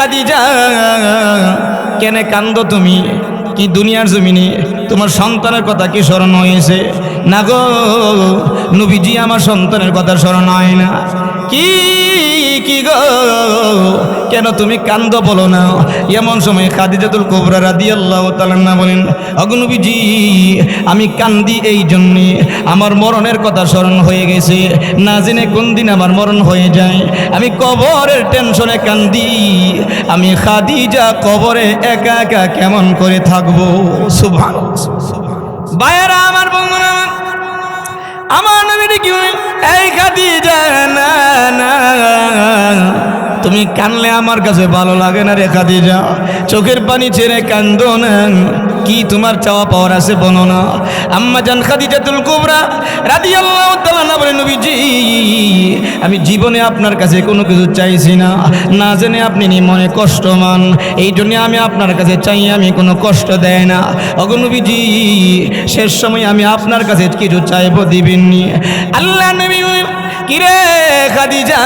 খাদিজা, কেন কান্দো তুমি? কি দুনিয়ার জমিনে তোমার সন্তানের কথা কি স্মরণ হয়েছে? না গো নবীজি, আমার সন্তানের কথা স্মরণ হয় না। কি কি গো, কেন তুমি কান্দো বলো না? এমন সময় খাদিজাতুল কুবরা রাদিয়াল্লাহু তাআলা বলেন, ওগো নবীজি, আমি কান্দি এই জন্যে আমার মরণের কথা স্মরণ হয়ে গেছে। না জেনে কোন দিন আমার মরণ হয়ে যায়, আমি কবরের টেনশনে কান্দি। আমি খাদিজা কবরে একা একা কেমন করে থাকবো? সুবহানাল্লাহ। ভাইয়েরা আমার, বন্ধুরা আমার, নবীজি কি বলেন, এই খাদিজা, না না, তুমি কানলে আমার কাছে ভালো লাগে না রে খাদিজা, চোখের পানি ছেড়ে কান্দো না। কি তোমার চাওয়া পাওয়ার আছে বলো না? আম্মা জান খাদিজাতুল কুবরা রাদিয়াল্লাহু তাআলা বলেন, নবীজি, আমি জীবনে আপনার কাছে কোনো কিছু চাইছি না, না জেনে আপনি মনে কষ্টমান, এই জন্য আমি আপনার কাছে চাই, আমি কোনো কষ্ট দেয় না। ওগো নবীজি, শেষ সময় আমি আপনার কাছে কিছু চাইবো, দিবেননি? আল্লাহ নবী, কিরে খাদিজা,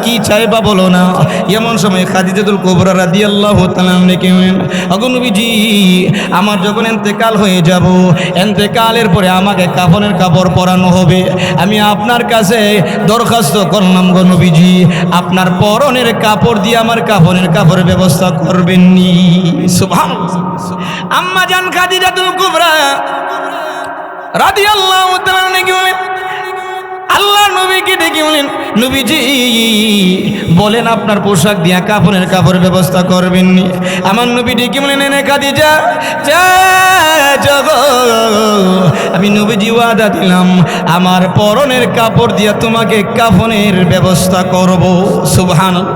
কি চাইবা বলো না? এমন সময় খাদিজাতুল কুবরা রাদিয়াল্লাহু তাআলা ডেকে বলেন, ওগো নবীজি, আমার যখন ইন্তেকাল হয়ে যাব, ইন্তেকালের পরে আমাকে কাফনের কাপড় পরানো হবে, আমি আপনার কাছে দরখাস্ত করলাম গো নবীজি, আপনার পরনের কাপড় দিয়ে আমার কাফনের কাপড়ের ব্যবস্থা করবেননি? সুবহানাল্লাহ। আম্মা জান খাদিজাতুল কুবরা রাদিয়াল্লাহু তাআলা ডেকে বলেন, আল্লাহ নবীকে ডেকে বলেন, নবীজি বলেন আপনার পোশাক দিয়া কাফনের কাপড়ের ব্যবস্থা করবেননি? আমার নবী ডেকে বলেন, এনে খাদিজা, আমি নবীজি ওয়াদা দিলাম আমার পরনের কাপড় দিয়া তোমাকে কাফনের ব্যবস্থা করব। সুবহানাল্লাহ।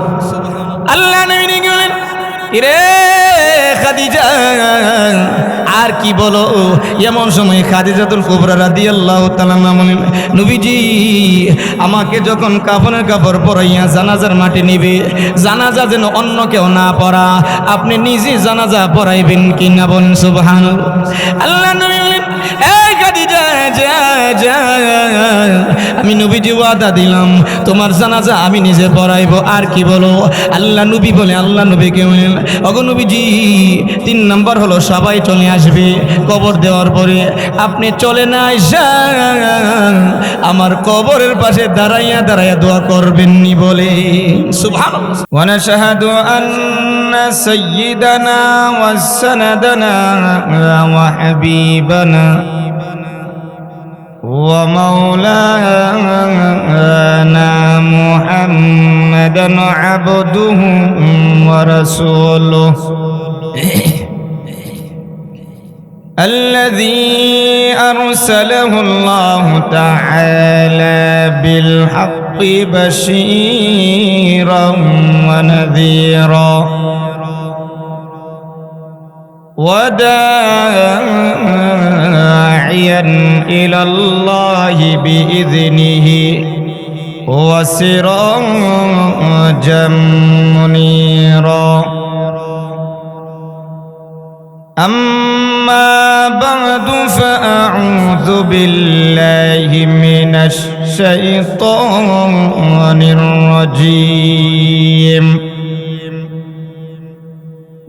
আল্লাহ নবী ডেকে বলেন, রে খাদিজা, আর কি বলো? এমন সময় খাদিজাতুল কুবরা রাদিয়াল্লাহু তাআলা বলেন, নবীজি, আমাকে যখন কাফনের কাপড় পরাইয়া জানাজার মাটি নিবে, জানাজা যেন অন্য কেউ না পড়া, আপনি নিজে জানাজা পড়াইবেন কি না? বলেন সুবহানাল্লাহ। আল্লাহ নবী বলেন, এই খাদিজা, আমি নবীজি ওয়াদা দিলাম তোমার জানাজা আমি নিজে পড়াইবো। আর কি বলো? আল্লাহ নবী বলে, আল্লাহ নবীকে বলেন, ওগো নবীজি, 3 নম্বর হলো সবাই চলে আসবে কবর দেওয়ার পরে, আপনি চলে না আইসা আমার কবরের পাশে দাঁড়াইয়া দাঁড়াইয়া দোয়া করবেননি বলে। সুবহানাল্লাহ। ওয়া নাশহাদু আন্না সাইয়্যিদানা ওয়া সানাদানা ওয়া হাবিবানা ومولانا محمدا عبده ورسوله الذي أرسله الله تعالى بالحق بشيرا ونذيرا وداعيا إلى الله بإذنه وسراجا منيرا. أما بعد فأعوذ بالله من الشيطان الرجيم.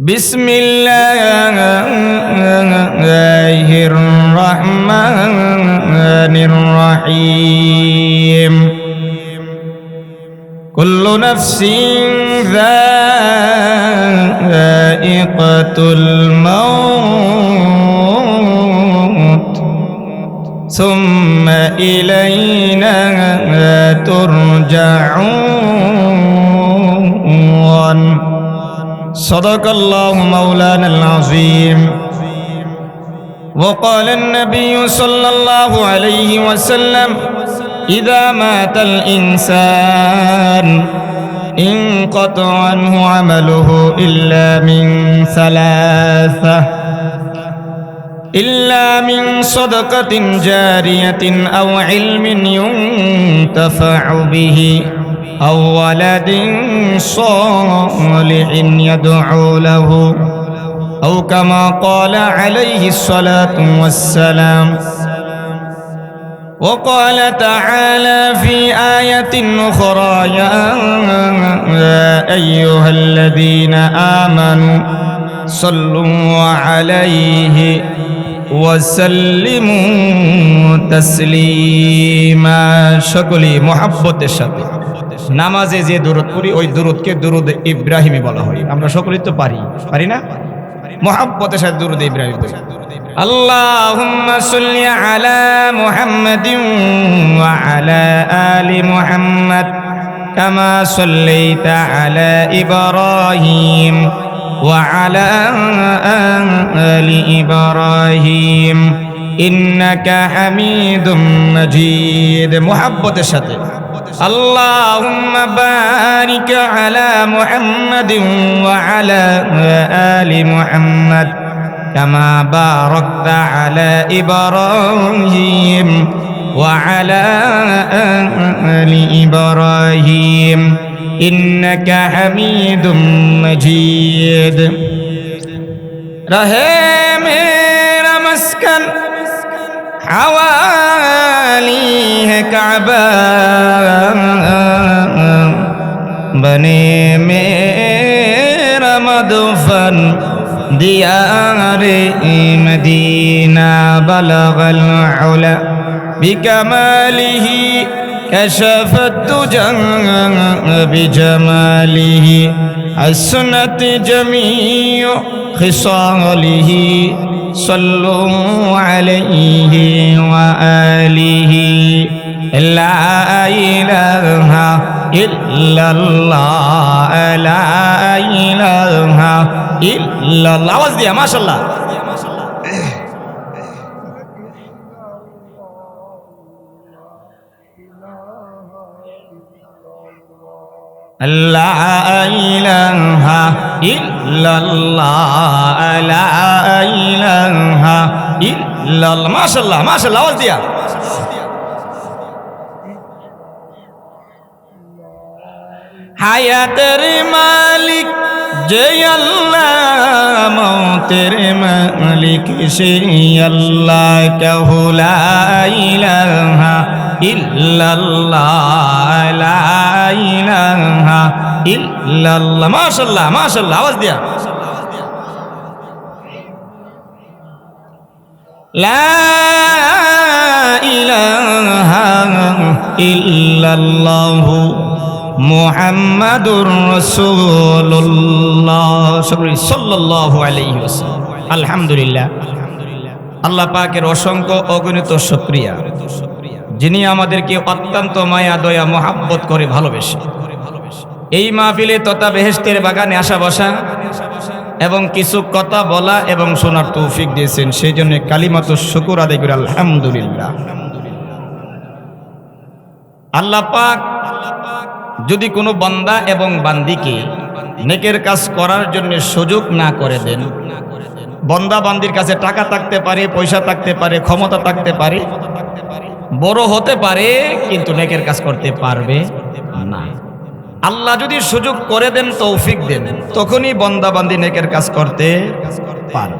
بسم الله الرحمن الرحيم. كل نفس ذائقة الموت ثم إلينا ترجعون. صدق الله مولانا العظيم. وقال النبي صلى الله عليه وسلم إذا مات الإنسان انقطع عنه عمله إلا من ثلاثة، إلا من صدقة جارية أو علم ينتفع به أو ولد صالح يدعو له أو كما قال عليه الصلاة والسلام. وقال تعالى في آية أخرى يا أيها الذين آمنوا صلوا عليه وسلموا تسليما সকলে মহব্বতের সাথে নামাজে যে দুরূদ পড়ি ওই দুরূদকে দুরূদ ইব্রাহিমী বলা হয়। আমরা সকলেই তো পারি না? মহব্বতের সাথে দুরূদ ইব্রাহিমী পড়ি। اللهم صل على محمد وعلى آل محمد كما صليت على إبراهيم وعلى آل إبراهيم إنك حميد مجيد محبة الشتى اللهم بارك على محمد وعلى آل محمد كما باركت على إبراهيم وعلى آل إبراهيم إنك حميد مجيد رہے میرا مسکن حوالی ہے کعبہ بنے میرا مدفن دیار مدینہ بلغ العلا بکمالہ كشف الدجى بجماله حسنت جميع خصاله صلوا عليه وآله لا إله إلا الله لا إله إلا الله আওয়াজ দিয়া মাশাআল্লাহ لا إله إلا الله لا إله إلا الله ما شاء الله আওয়াজ দিয়া হায়াতের মালিক যে আল্লাহ মৌতের মালিক সে আল্লাহ কাহু লা ইলাহা ইল্লাল্লাহ লা ইলাহা ইল্লাল্লাহ মাশাআল্লাহ আওয়াজ দিয়া লা ইলাহা ইল্লাল্লাহ মুহাম্মাদুর রাসূলুল্লাহ সাল্লাল্লাহু আলাইহি ওয়াসাল্লাম আলহামদুলিল্লাহ আল্লাহ পাকের অসংখ্য অগণিত শুকরিয়া যিনি আমাদেরকে অত্যন্ত মায়া দয়া মোহাব্বত করে ভালোবেসে এই মাহফিলে তথা বেহেশতের বাগানে আসা বসা এবং কিছু কথা বলা এবং শোনার তৌফিক দিয়েছেন সেই জন্য কালিমাতু শুকর আদায় করি আলহামদুলিল্লাহ। আল্লাহ পাক যদি কোনো বান্দা এবং বান্দিকে নেকের কাজ করার জন্য সুযোগ না করে দেন, বান্দা বান্দির কাছে টাকা থাকতে পারে, পয়সা থাকতে পারে, ক্ষমতা থাকতে পারে, বড় হতে পারে, কিন্তু নেকের কাজ করতে পারবে না। আল্লাহ যদি সুযোগ করে দেন, তৌফিক দেন, তখনই বান্দা বান্দি নেকের কাজ করতে পারে।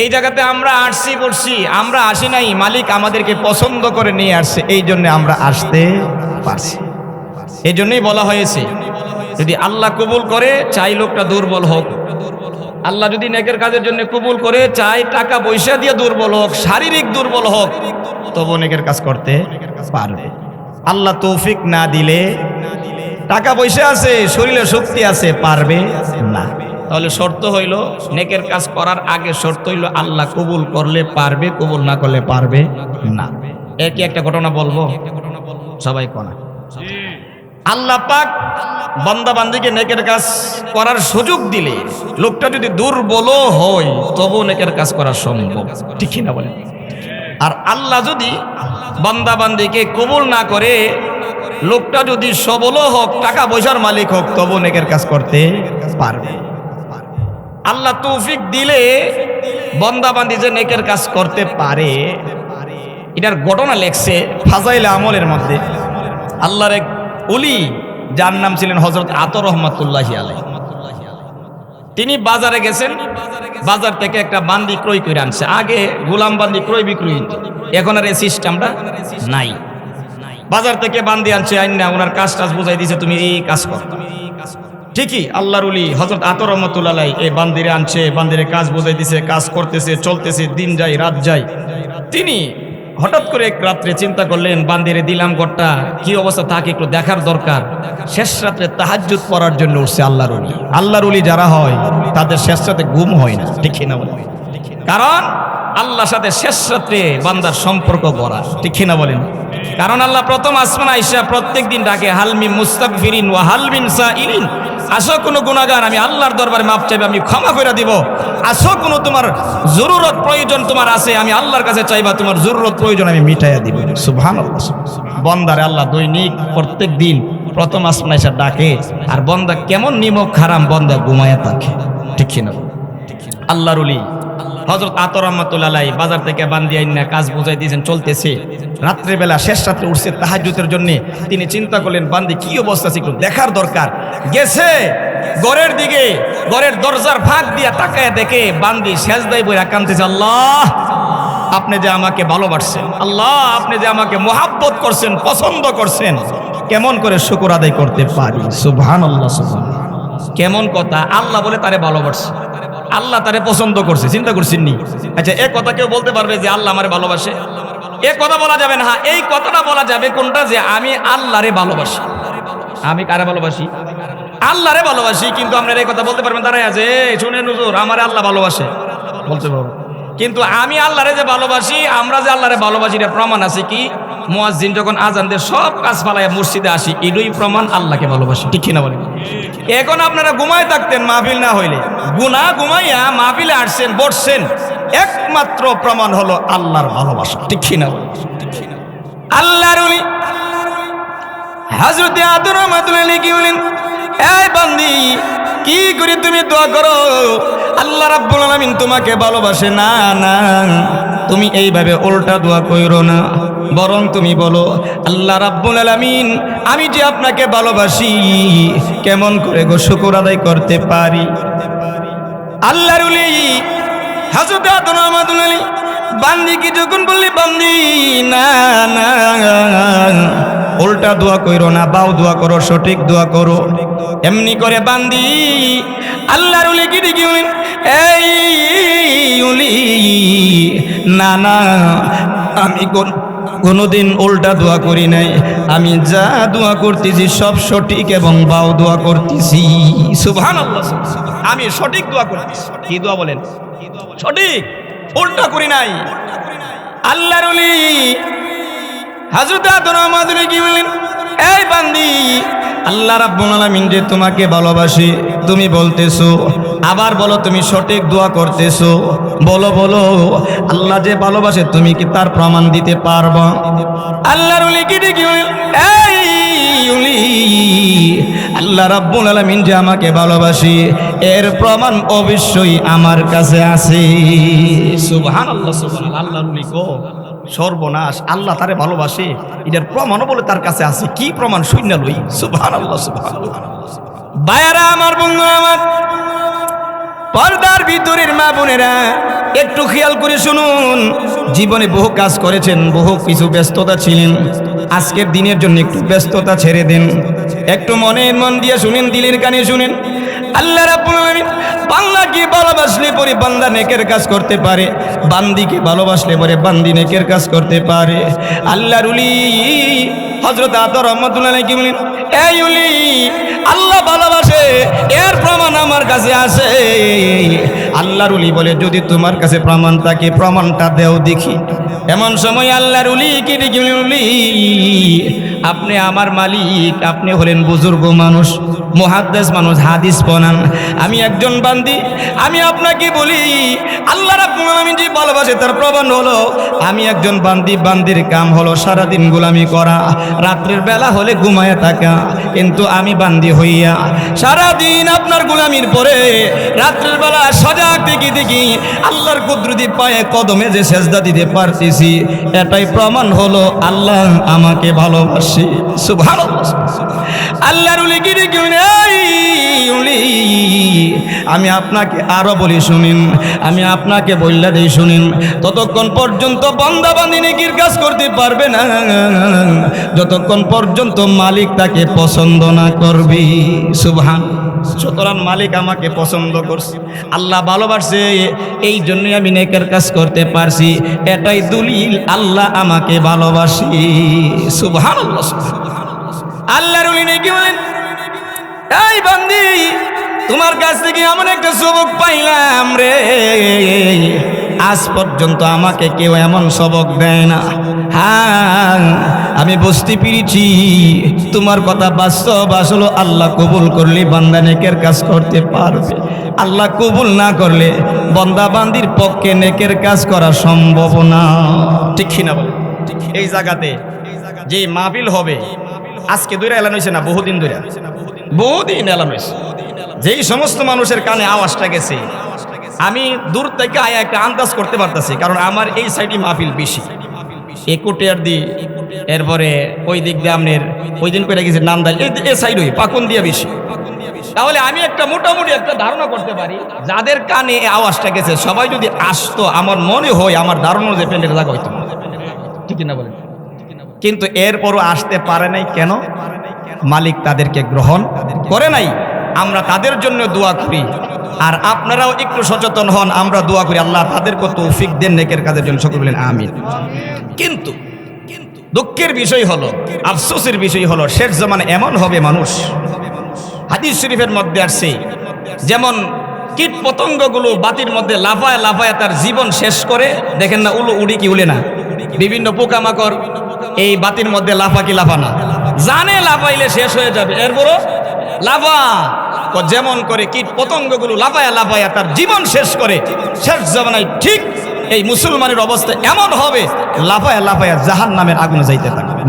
এই জায়গাতে আমরা আসছি বলছি, আমরা আসি নাই, মালিক আমাদেরকে পছন্দ করে নিয়ে আসছে, এই জন্য আমরা আসতে পারছি। এই জন্যই বলা হয়েছে যদি আল্লাহ কবুল করে চাই লোকটা দুর্বল হোক, আল্লাহ যদি নেকের কাজের জন্য কবুল করে চাই টাকা পয়সা দিয়ে দুর্বল হোক, শারীরিক দুর্বল হোক, তবু নেকের কাজ করতে পারবে। আল্লাহ তৌফিক না দিলে টাকা পয়সা আছে, শরীরে শক্তি আছে, পারবে না। তাহলে শর্ত হইল নেকের কাজ করার আগে শর্ত হইল আল্লাহ কবুল করলে পারবে, কবুল না করলে পারবে না। একই একটা ঘটনা বলবো, সবাই কোনা। আল্লাহ পাক বান্দা বান্দিকে নেকের কাজ করার সুযোগ দিলে লোকটা যদি দুর্বল হয় তবু নেকের কাজ করা সম্ভব, ঠিক না বলে? আর আল্লাহ যদি বান্দা বান্দিকে কবুল না করে লোকটা যদি সবল হোক, টাকা পয়সার মালিক হোক, তবু নেকের কাজ করতে পারবে। আল্লাহ তৌফিক দিলে বান্দা বান্দি যে নেকের কাজ করতে পারে, এটার ঘটনা লেখছে ফাজাইল আমলের মধ্যে। আল্লাহর এক ওলি যার নাম ছিলেন হযরত আতর রহমাতুল্লাহি আলাইহি, তিনি বাজারে গেছেন, বাজার থেকে একটা বান্দি ক্রয় করে আনছে। আগে গোলাম বান্দি ক্রয় বিক্রয় হতো, এখন আর এই সিস্টেমটা নাই। বাজার থেকে বান্দি আনছে আইনা ওনার কাজ টাজ বুঝাই দিয়েছে, তুমি এই কাজ করো। ঠিকই আল্লাহর ওলি হযরত আতর রহমাতুল্লাহ আলাইহি এই বান্দিরে আনছে, বান্দিরে কাজ বুঝাই দিছে, কাজ করতেছে, চলতেছে, দিন যায় রাত যায়। তিনি হঠাৎ করে এক রাত্রে চিন্তা করলেন, বান্দিরে দিলাম গড়টা, কি অবস্থা তাকে একটু দেখার দরকার। শেষ রাত্রে তাহাজ্জুদ পড়ার জন্য উঠছে আল্লাহর ওলি। আল্লাহর ওলি যারা হয় তাদের শেষ রাতে ঘুম হয় না, ঠিক না বলেন? কারণ আল্লাহর সাথে শেষ রাত্রে বান্দার সম্পর্ক গড়া, ঠিক না বলেন? কারণ আল্লাহ প্রথম আসমান আইসা প্রত্যেক দিন ডাকে, হালমি মুস্তাগফিরিন ওয়া হালমিন সাইলিন, আসো কোনো গুনাহগার, আমি আল্লাহর দরবারে মাপ চাইবে, আমি ক্ষমা করে দিব। আসো কোনো তোমার জরুরত প্রয়োজন তোমার আছে, আমি আল্লাহর কাছে চাইবা, তোমার জরুরত প্রয়োজন আমি মিটাইয়া দিব। সুবহানাল্লাহ। বন্দারে আল্লাহ দৈনিক প্রত্যেক দিন প্রথম আসমান আইসা ডাকে, আর বন্দা কেমন নিমক হারাম, বন্দা ঘুমায়া থাকে, ঠিক না? আল্লাহর ওলি হযরত আতর রহমাতুল্লাহ আলাইহি বাজার থেকে বান্দি আইনা কাজ বুঝাই দিয়েছেন, চলতেছে। রাত্রেবেলা শেষ রাত্রে উঠছে তাহাজ্জুদের জন্য। তিনি চিন্তা করলেন, বান্দি কি অবস্থা আছে একটু দেখার দরকার। গেছে ঘরের দিকে, ঘরের দরজার ফাঁক দিয়া তাকায় দেখে বান্দি সেজদায় বইরা কাঁদতেছে, আল্লাহ আপনি যে আমাকে ভালোবাসছেন, আল্লাহ আপনি যে আমাকে মোহাব্বত করছেন, পছন্দ করছেন, কেমন করে শুকর আদায় করতে পারি। সুবহানাল্লাহ, সুবহানাল্লাহ। কেমন কথা, আল্লাহ বলে তারে ভালোবাসছে, আল্লাহ তারে পছন্দ করছে, চিন্তা করছেন নি? আচ্ছা এ কথা কেউ বলতে পারবে যে আল্লাহ আমারে ভালোবাসে? এ কথা বলা যাবে না। এই কথাটা বলা যাবে কোনটা, যে আমি আল্লাহরে ভালোবাসি। আমি কারে ভালোবাসি? আল্লাহরে ভালোবাসি। কিন্তু আপনারা এই কথা বলতে পারবেন দাঁড়ায় আছে, শুনেন হুজুর আমারে আল্লাহ ভালোবাসে, বলতে পারবো। কিন্তু আমি আল্লাহরে যে ভালোবাসি, আমরা যে আল্লাহরে ভালোবাসি, এটা প্রমাণ আছে কি? মুয়াজ্জিন যখন আজান দেয় সব কাজ ফালাইয়া মসজিদে আসি, এটাই প্রমাণ আল্লাহকে ভালোবাসি, ঠিক না বলেন? এখন আপনারা ঘুমায় থাকতেন মাহফিল না হইলে, ঘুমাইয়া মাহফিলে আসছেন, বসছেন, একমাত্র প্রমাণ হলো আল্লাহর ভালোবাসা, ঠিক না বলেন? আল্লাহর ওলি হযরত আতর রহমাতুল্লাহ আলাইহি কি বলেন, এই বান্দি কি করে তুমি দোয়া করো আল্লাহ রাব্বুল আলামিন তোমাকে ভালোবাসে? না না, তুমি এইভাবে উল্টা দোয়া কইরো না, বরং তুমি বলো, আল্লাহ রাব্বুল আলামিন আমি যে আপনাকে ভালোবাসি, কেমন করে গো শুকর আদায় করতে পারি? আল্লাহর ওলি হযরত আতর রহমাতুল্লাহ আলাইহি বান্দি কি যখন বললি, বান্দি না না, উল্টা দোয়া কইরো না, বাও দোয়া করো, সঠিক দোয়া করো। এমনি করে বান্দি আল্লাহর ওলি কি দেখি বলেন, এই ওলি না না, আমি কোনোদিন উল্টা দোয়া করি নাই, আমি যা দোয়া করতেছি সব সঠিক এবং বাও দোয়া করতেছি। সুবহানাল্লাহ, আমি সঠিক দোয়া করতেছি। কি দোয়া বলেন? সঠিক, উল্টা করি নাই। আল্লাহর ওলি হযরত আতর রহমাতুল্লাহ আলাইহি কি বলেন, এই বান্দি আল্লাহ রাব্বুল আলামিন যে তোমাকে ভালোবাসে তুমি বলতেছো, আবার বলো তুমি সঠিক দোয়া করতেছো, বলো বলো আল্লাহ যে ভালোবাসে তুমি কি তার প্রমাণ দিতে পারবা? আল্লাহর ওলি কি দেখি বলেন, এই ওলি আল্লাহ রাব্বুল আলামিন যে আমাকে ভালোবাসে এর প্রমাণ অবশ্যই আমার কাছে আছে। সুবহানাল্লাহ, সুবহানাল্লাহ। আল্লাহর ওলি কো সর্বনাশ, আল্লাহ তারে ভালোবাসে এটার প্রমাণও বলে তার কাছে আছে। কি প্রমাণ শূন্য লই? সুবহানাল্লাহ, সুবহানাল্লাহ। ভাইয়ারা আমার, বন্ধু আমার, পর্দার ভিতরের মা বোনেরা একটু খেয়াল করে শুনুন। জীবনে বহু কাজ করেছেন, বহু কিছু ব্যস্ততা ছিলেন, আজকের দিনের জন্য একটু ব্যস্ততা ছেড়ে দেন, একটু মন দিয়ে শুনেন, দিলের কানে শুনেন। আল্লাহ রাব্বুল আলামিন বান্দাকে ভালোবাসলে পরে বান্দা নেকের কাজ করতে পারে, বান্দিকে ভালোবাসলে পরে বান্দি নেকের কাজ করতে পারে। আল্লাহর ওলি হযরত আতর রহমাতুল্লাহ আলাইহি কি বলেন, এই ওলি আল্লাহ ভালোবাসে এর প্রমাণ আমার কাছে আছে। আল্লাহর ওলি বলে, যদি তোমার কাছে প্রমাণ থাকে প্রমাণটা দেও দেখি। এমন সময় আল্লাহর ওলি কি দেখি, ওলি আপনি আমার মালিক, আপনি হলেন বুজুর্গ মানুষ, মুহাদ্দিস মানুষ, হাদিস পড়ান, আমি একজন বান্দি, আমি আপনাকে বলি আল্লাহ রাব্বুল আলামিন যে ভালোবাসে তার প্রমাণ হলো আমি একজন বান্দি। বান্দির কাম হলো সারাদিন গোলামি করা, রাত্রের বেলা হলে ঘুমায় থাকা, কিন্তু আমি বান্দি হইয়া সারাদিন আপনার গোলামির পরে রাত্রের বেলা সজাগ দেখি দেখি আল্লাহর কুদরতি পায়ে কদমে যে সেজদা দিতে পারতেছি, এটাই প্রমাণ হলো আল্লাহ আমাকে ভালোবাসে। সুবহানাল্লাহ। আল্লাহর ওলি কি দেখুন, আমি আপনাকে আরো বলি শুনিন, আমি আপনাকে বললা দেই শুনিন, ততক্ষণ পর্যন্ত বান্দা বান্দি নেকির কাজ করতে পারবে না যতক্ষণ পর্যন্ত মালিক তাকে পছন্দ না করবে। সুবহান। সুতরাং মালিক আমাকে পছন্দ করছে, আল্লাহ ভালোবাসে, এই জন্যই আমি নেকের কাজ করতে পারছি। এটাই দলিল আল্লাহ আমাকে ভালোবাসে। সুবহানাল্লাহ। আল্লাহর ওলি নেকি বলেন, এই বান্দি তোমার কাছ থেকে এমন একটা সবক পাইলাম রে, আজ পর্যন্ত আমাকে কেউ এমন সবক দেয় না। হ্যাঁ, আমি বুঝতে পেরেছি তোমার কথা বাস্তব। আসলে আল্লাহ কবুল করলে বান্দা নেকের কাজ করতে পারবে, আল্লাহ কবুল না করলে বান্দা বান্দির পক্ষে নেকের কাজ করা সম্ভব না। ঠিক কিনা বল? এই জায়গাতে যে মাহফিল হবে, আজকে দূরে এলান হয়েছে না, বহুদিন ধরে, বহুদিন এলান হয়েছে। যেই সমস্ত মানুষের কানে আওয়াজটা গেছে, আমি দূর থেকে আয়া একটা আন্দাজ করতে পারতেছি, কারণ আমার এই সাইডে মাহফিল বেশি, একুটিয়ার দি, এরপরে ওই দিক দিয়ে আপনার ওই দিন করে গেছে নামদাল, এই সাইড ওই পাকুন দিয়ে বেশি। তাহলে আমি একটা মোটামুটি একটা ধারণা করতে পারি, যাদের কানে এই আওয়াজটা গেছে সবাই যদি আসতো, আমার মনে হয় আমার ধারণা যে প্যান্ডের জায়গা হইতো। ঠিক না বলেন? কিন্তু এরপরও আসতে পারে নাই কেন? মালিক তাদেরকে গ্রহণ করে নাই। আমরা তাদের জন্য দোয়া করি, আর আপনারাও একটু সচেতন হন, আমরা দোয়া করি আল্লাহ তাদেরকে তৌফিক দেন নেকের কাজের জন্য। সকলে বলেন আমিন। কিন্তু দুঃখের বিষয় হলো, আফসোসের বিষয় হলো, শেষ জমানে এমন হবে মানুষ, হাদিস শরীফের মধ্যে আসছে, যেমন কীট পতঙ্গগুলো বাতির মধ্যে লাফায় লাফায় তার জীবন শেষ করে। দেখেন না, উড়ি কি উলে না, বিভিন্ন পোকামাকড় এই বাতির মধ্যে লাফা কি লাফা না, জানে লাফাইলে শেষ হয়ে যাবে, এরপরও লাফা। যেমন করে কীট পতঙ্গগুলো লাফায়া লাফায়া তার জীবন শেষ করে, শেষ জামানায় ঠিক এই মুসলমানের অবস্থা এমন হবে, লাফায়া লাফায়া জাহান্নামের আগুনে যাইতে থাকবে।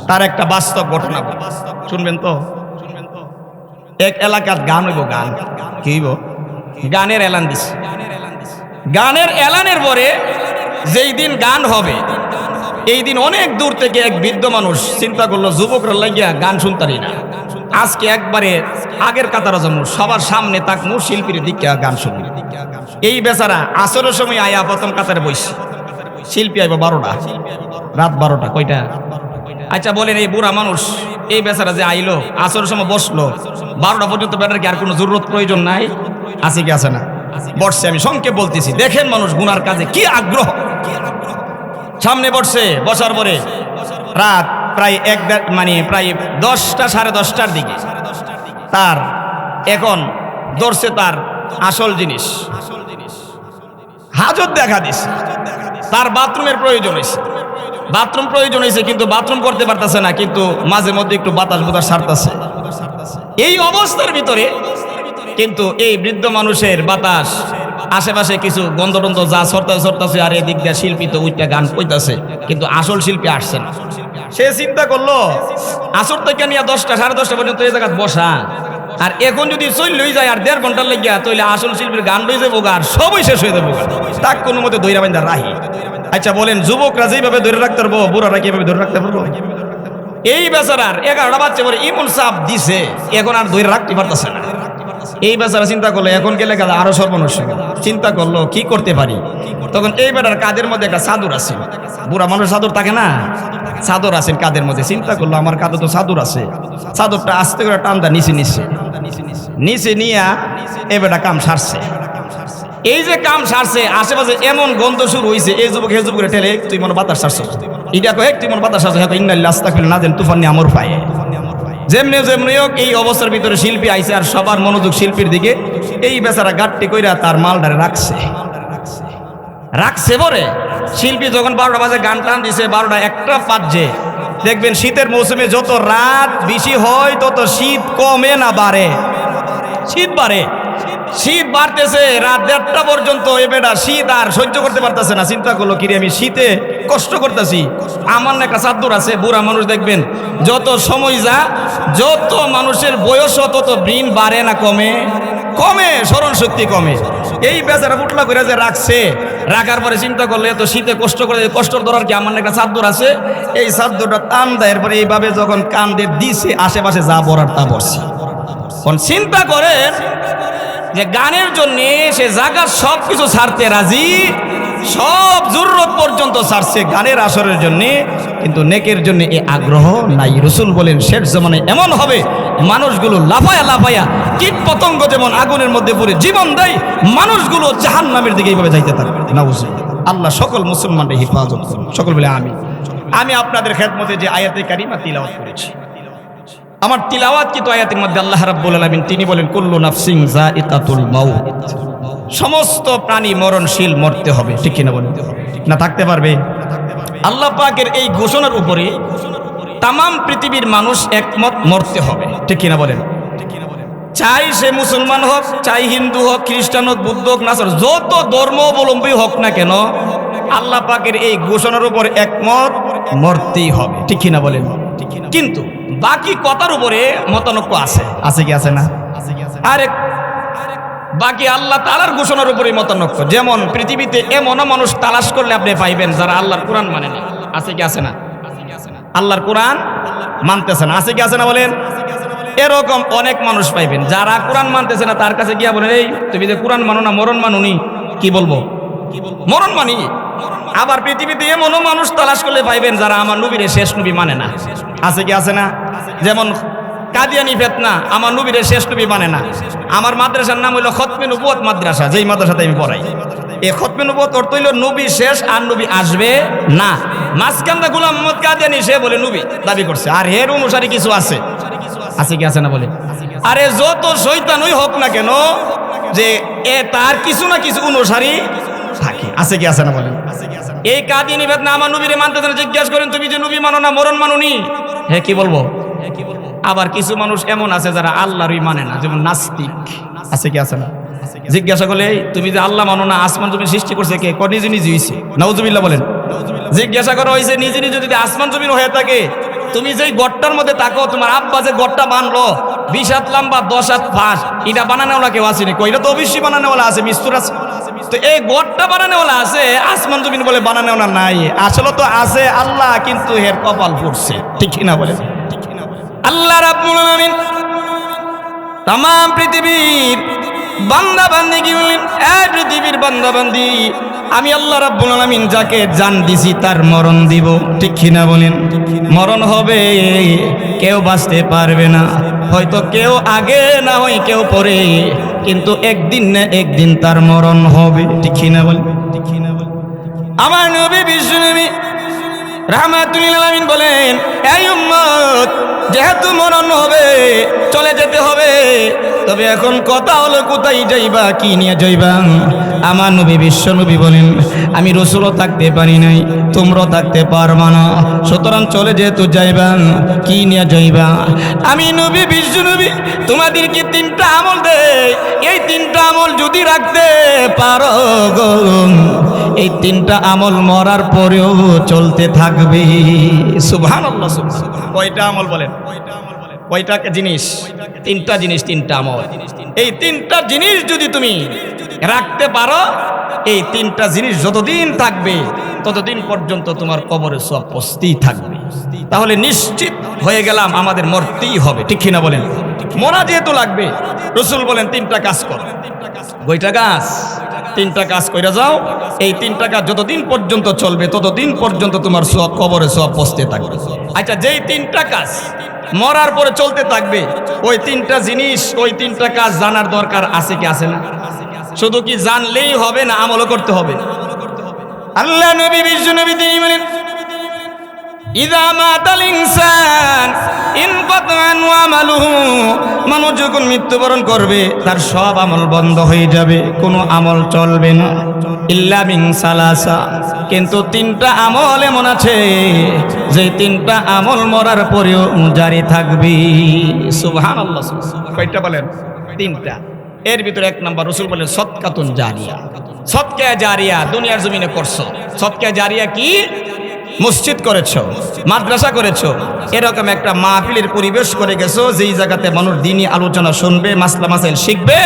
তার একটা বাস্তব ঘটনা শুনবেন তো। এক এলাকার গান হইব, গান কি হইব, গানের এলান দিছে। গানের এলানের পরে যেই দিন গান হবে, এই দিন অনেক দূর থেকে এক বৃদ্ধ মানুষ চিন্তা করলো, যুবকরা লাগিয়া গান শুনতারি না, আজকে একবারে আগের কাতারা জন্ম সবার সামনে তাকমু, শিল্পীর দিকে গান শুনবি। এই বেচারা আসরের সময় আয়া প্রথম কাতারে বইছে, শিল্পী আইব 12টা, রাত 12টা, কয়টা? আচ্ছা বলেন, এই বুড়া মানুষ এই বেচারা যে আইলো আসরের সময় বসলো 12টা পর্যন্ত, বেটার কি আর কোনো জরুরত প্রয়োজন নাই? আছে কি আছে না? বসছে। আমি সংক্ষেপ বলতেছি, দেখেন মানুষ গুনার কাজে কি আগ্রহ। সামনে বসছে, বসার পরে রাত প্রায় প্রায় 10টা, 10:30টার দিকে তার এখন ধরছে তার আসল জিনিস, হাজত দেখা দিছে। তার বাথরুমের প্রয়োজন হয়েছে, কিন্তু বাথরুম করতে পারতেছে না, কিন্তু মাঝে মধ্যে একটু বাতাস ছাড়তেছে। এই অবস্থার ভিতরে কিন্তু এই বৃদ্ধ মানুষের বাতাস, আশেপাশে কিছু গন্ধটন্ধ যা সরতাছে, আর এদিক দিয়ে শিল্পী তো উইটা গান কইতাছে, কিন্তু আসল শিল্পী আসছে না। সে চিন্তা করলো, আসর থেকে নিয়ে 10টা, 10:30 পর্যন্ত এই জায়গায় বসা, আর এখন যদি চললেই যায় আর 1.5 ঘন্টা লেগে, তাহলে আসল শিল্পীর গান লই যাবো, আর সবই শেষ হয়ে যাবো, তাক কোনো মতে দৈরা বাইন্দা রাহি। আচ্ছা বলেন, যুবকরা যেভাবে ধরে রাখতে পারবো, বুড়ারা কিভাবে ধরে রাখতে পারবো? এই বেচারার 11টা বাচ্চা পরে ইমন চাপ দিছে, এখন আর ধরে রাখতে পারতেছে না। এই বেচারা চিন্তা করলো, এখন গেলে কাজ আরো সর্বনাশ। চিন্তা করলো কি করতে পারি। তখন এই বেটার কাদের মধ্যে একটা চাদর আছে, বুড়া মানুষ চাদর থাকে না, চাদর আছে কাদের মধ্যে। চিন্তা করলো, আমার কাঁধে তো চাদর আছে, চাদরটা আস্তে করে টানটা নিচে নিয়া এই বেটা কাম সারছে। এই যে কাম সারছে, আশেপাশে এমন গন্ধ শুরু হয়েছে, এই যুবক হে যুবক ঠেলে, তুই মনে বাতাস সারছ, এটা কয়েক তুই মনে বাতাস সারছ, ইন্নাল্লাহ আস্তাগফিরুল্লাহ না দেন তুফান নিয়ে আমার পায়ে। যেমনি হোক এই অবস্থার ভিতরে শিল্পী আইছে, আর সবার মনোযোগ শিল্পীর দিকে। এই বেচারা গাট্টি কইরা তার মালটারে রাখছে পরে শিল্পী যখন 12টা বাজে গান টান দিছে, 12টা 1টা বাজে, দেখবেন শীতের মৌসুমে যত রাত বেশি হয় তত শীত কমে না বাড়ে, শীত বাড়ে। শীত বাড়তেছে, রাত 1:30টা পর্যন্ত এ বেটা শীত আর সহ্য করতে পারতেছে না। চিন্তা করলো, কিরে আমি শীতে কষ্ট করতেছি, আমার না একটা চাদর আছে। বুড়া মানুষ দেখবেন যত সময় যত মানুষের বয়স তত ব্রেন বাড়ে না কমে, স্মরণ শক্তি কমে। এই বেচারা পুটলা করে যে রাখার পরে চিন্তা করলে, এত শীতে কষ্ট করে, কষ্টর ধরার কি, আমার না একটা চাদর আছে, এই চাদরটা টান দেয়, এরপরে এইভাবে যখন কান দিয়ে দিছে, আশেপাশে যা বরার তা বসছে। কোন চিন্তা করেন যে গানের জন্য সে জাগার সব কিছু ছাড়তে রাজি, সব জরুরত পর্যন্ত ছাড়ছে গানের আসরের জন্য, কিন্তু নেকের জন্য এই আগ্রহ নাই। রাসূল বলেন শেষ জমানায় এমন হবে মানুষগুলো লাফায়া লাফায়া কীট পতঙ্গ যেমন আগুনের মধ্যে পড়ে জীবন দেয়, মানুষগুলো জাহান্নামের দিকে এইভাবে যাইতে থাকবে। নাউজুবিল্লাহ। আল্লাহ সকল মুসলমানদের হিফাজত করুন। সকল বলে আমি আপনাদের খেদমতে যে আয়াতে কারিমা তিলাওয়াত করেছি, আমার তিলাওয়াত কিন্তু আয়াতের মধ্যে আল্লাহ রাব্বুল আলামিন তিনি বলেন কুল্লু নাফসিন যায়িকাতুল মাউত, সমস্ত প্রাণী মরণশীল, মরতে হবে। ঠিক কিনা বলেন? না থাকতে পারবে? আল্লাহ পাকের এই ঘোষণার উপরে তামাম পৃথিবীর মানুষ একমত, মরতে হবে। ঠিক কিনা বলেন? চাই সে মুসলমান হোক, চাই হিন্দু হোক, খ্রিস্টান হোক, বুদ্ধ হোক, নাসার, যত ধর্মাবলম্বী হোক না কেন, আল্লাহ পাকের এই ঘোষণার উপর একমত, মরতেই হবে। ঠিক কিনা বলেন? কিন্তু বাকি কথার উপরে মতানৈক্য আছে। আছে কি আছে না? আরে বাকি আল্লাহ তাআলার ঘোষণার উপরে মতানৈক্য। যেমন পৃথিবীতে এমনও মানুষ তালাশ করলে আপনি পাইবেন যারা আল্লাহর কোরআন মানে না। আছে কি আছে না? আল্লাহর কোরআন মানতেছে না। আছে কি আছে না বলেন? এরকম অনেক মানুষ পাইবেন যারা কোরআন মানতেছে না, তার কাছে গিয়া বলেন এই তুমি যে কোরআন মানো না, মরণ মানুনি। কি বলবো? মরণ মানি। আবার পৃথিবীতে এমনও মানুষ তালাশ করলে পাইবেন যারা আমার নবীর শেষ নবী মানে না। আছে কি আছে না? যেমন কাদিয়ানি ফিতনা, আমার নবীর শেষ নবী মানে না। আমার মাদ্রাসার নাম হইল খতমে নবুয়ত মাদ্রাসা, যেই মাদ্রাসাতে আমি পড়াই। এই খতমে নবুয়ত অর্থ হইল নবী শেষ আর নবী আসবে না। মাঝখানটা গোলাম মোহাম্মদ কাদিয়ানি সে বলে নবী দাবি করছে, আর এর অনুসারী কিছু আছে। আছে কি আছে না বলে? আরে যত শয়তানই হোক না কেন, যে তার কিছু না কিছু অনুসারী থাকে। আছে কি আছে না বলেন? এই কাদিয়ানি ফিতনা আমার নবীরে মানতে না, জিজ্ঞাসা করেন তুমি যে নবী মানো না, মরণ মানোনি। হ্যাঁ কি বলবো? আবার কিছু মানুষ এমন আছে যারা আল্লাহরই মানে না, যেমন নাস্তিক। আছে কি আছে না? জিজ্ঞাসা করলে তুমি যে আল্লাহ মানো না, আসমান জমিন সৃষ্টি করছে কে? নিজে নিজে হইছে। নাউজুবিল্লাহ বলেন। জিজ্ঞাসা করা হয়েছে নিজে নিজে যদি আসমান জমিন হয়ে থাকে, তুমি যেই গড়টার মধ্যে থাকো, তোমার আব্বা যে গড়টা বানলো 20 হাত লম্বা 10 হাত ফাঁস, এটা বানানোওয়ালা কেউ আসেনি? কইটা তো অবশ্যই বানানোওয়ালা আছে, মিস্ত্রি আছে। তো এই গড়টা বানানোওয়ালা আছে, আসমান জমিন বলে বানানোওয়ালা নাই। আসলে তো আছে আল্লাহ, কিন্তু এর কপাল পড়ছে। ঠিক কিনা বলেন? আল্লাহ রাব্বুল আলামিন তামাম পৃথিবীর বান্দা বান্দি কি বলেন, এই পৃথিবীর বান্দা বান্দি, আমি আল্লাহ রাব্বুল আলামিন যাকে জান দিছি তার মরণ দিব। ঠিক কিনা বলেন? মরণ হবে, কেউ বাঁচতে পারবে না। হয়তো কেউ আগে, না হয় কেউ পরে, কিন্তু একদিন না একদিন তার মরণ হবে। ঠিক কিনা বলেন? আমার নবী বিশ্ব নবী রাহমাতুল লিল আলামিন বলেন, এই উম্মত, যেহেতু মরণ হবে, চলে যেতে হবে, তবে এখন কথা হলো কোথায় যাইবা, কি নিয়ে যাইবা? আমার নবী বিশ্ব নবী বলেন, আমি রাসূলও থাকতে পারি নাই, তোমরাও থাকতে পারবা না, সুতরাং চলে যেহেতু যাইবা, কি নিয়ে যাইবা? আমি নবী বিশ্ব নবী তোমাদেরকে 3টা আমল দেই, এই 3টা আমল যদি রাখতে পারো গো, এই 3টা আমল মরার পরেও চলতে থাকবে। সুবহানাল্লাহ। কয়টা আমল বলেন? কয়টা জিনিস? 3টা জিনিস, 3টা আমল। এই 3টা জিনিস যদি তুমি রাখতে পারো, এই 3টা জিনিস যতদিন থাকবে ততদিন পর্যন্ত তোমার কবরে সওয়াব পৌঁছতেই থাকবে। তাহলে নিশ্চিত হয়ে গেলাম আমাদের মরতেই হবে। ঠিক কিনা বলেন? মরা যেহেতু লাগবে, রাসূল বলেন 3টা কাজ করো। কয়টা কাজ? 3টা কাজ কইরা যাও। এই 3টা কাজ যতদিন পর্যন্ত চলবে ততদিন পর্যন্ত তোমার সওয়াব, কবরে সওয়াব পৌঁছতে থাকবে। আচ্ছা, যেই 3টা কাজ মরার পরে চলতে থাকবে, ওই 3টা জিনিস, ওই 3টা কাজ জানার দরকার আছে কি আছে না? শুধু কি জানলেই হবে না, আমলও করতে হবে? আল্লাহ নবী বিশ্ব নবী তিনি বলেন, ইযা মাতাল ইনসান ইনকাতা আনহু আমালুহু, মানুষ যখন মৃত্যুবরণ করবে তার সব আমল বন্ধ হয়ে যাবে, কোনো আমল চলবে না। ইল্লা মিন সালাসা, কিন্তু 3টা আমল এমন আছে যে 3টা আমল মরার পরেও জারি থাকবে। সুবহানাল্লাহ। কয়টা বলেন? 3টা। এর ভিতরে 1 নাম্বার রাসূল বলেন সদকাতুন জারিয়া। সদকা জারিয়া দুনিয়ার জমিনে করছো। সদকা জারিয়া কি? মসজিদ করেছো, মাদ্রাসা করেছো, এরকম একটা মাহফিলের পরিবেশ করে গেছো যেই জায়গাতে মানুষ দ্বীনি আলোচনা শুনবে, মাসলা মাসাইল শিখবে,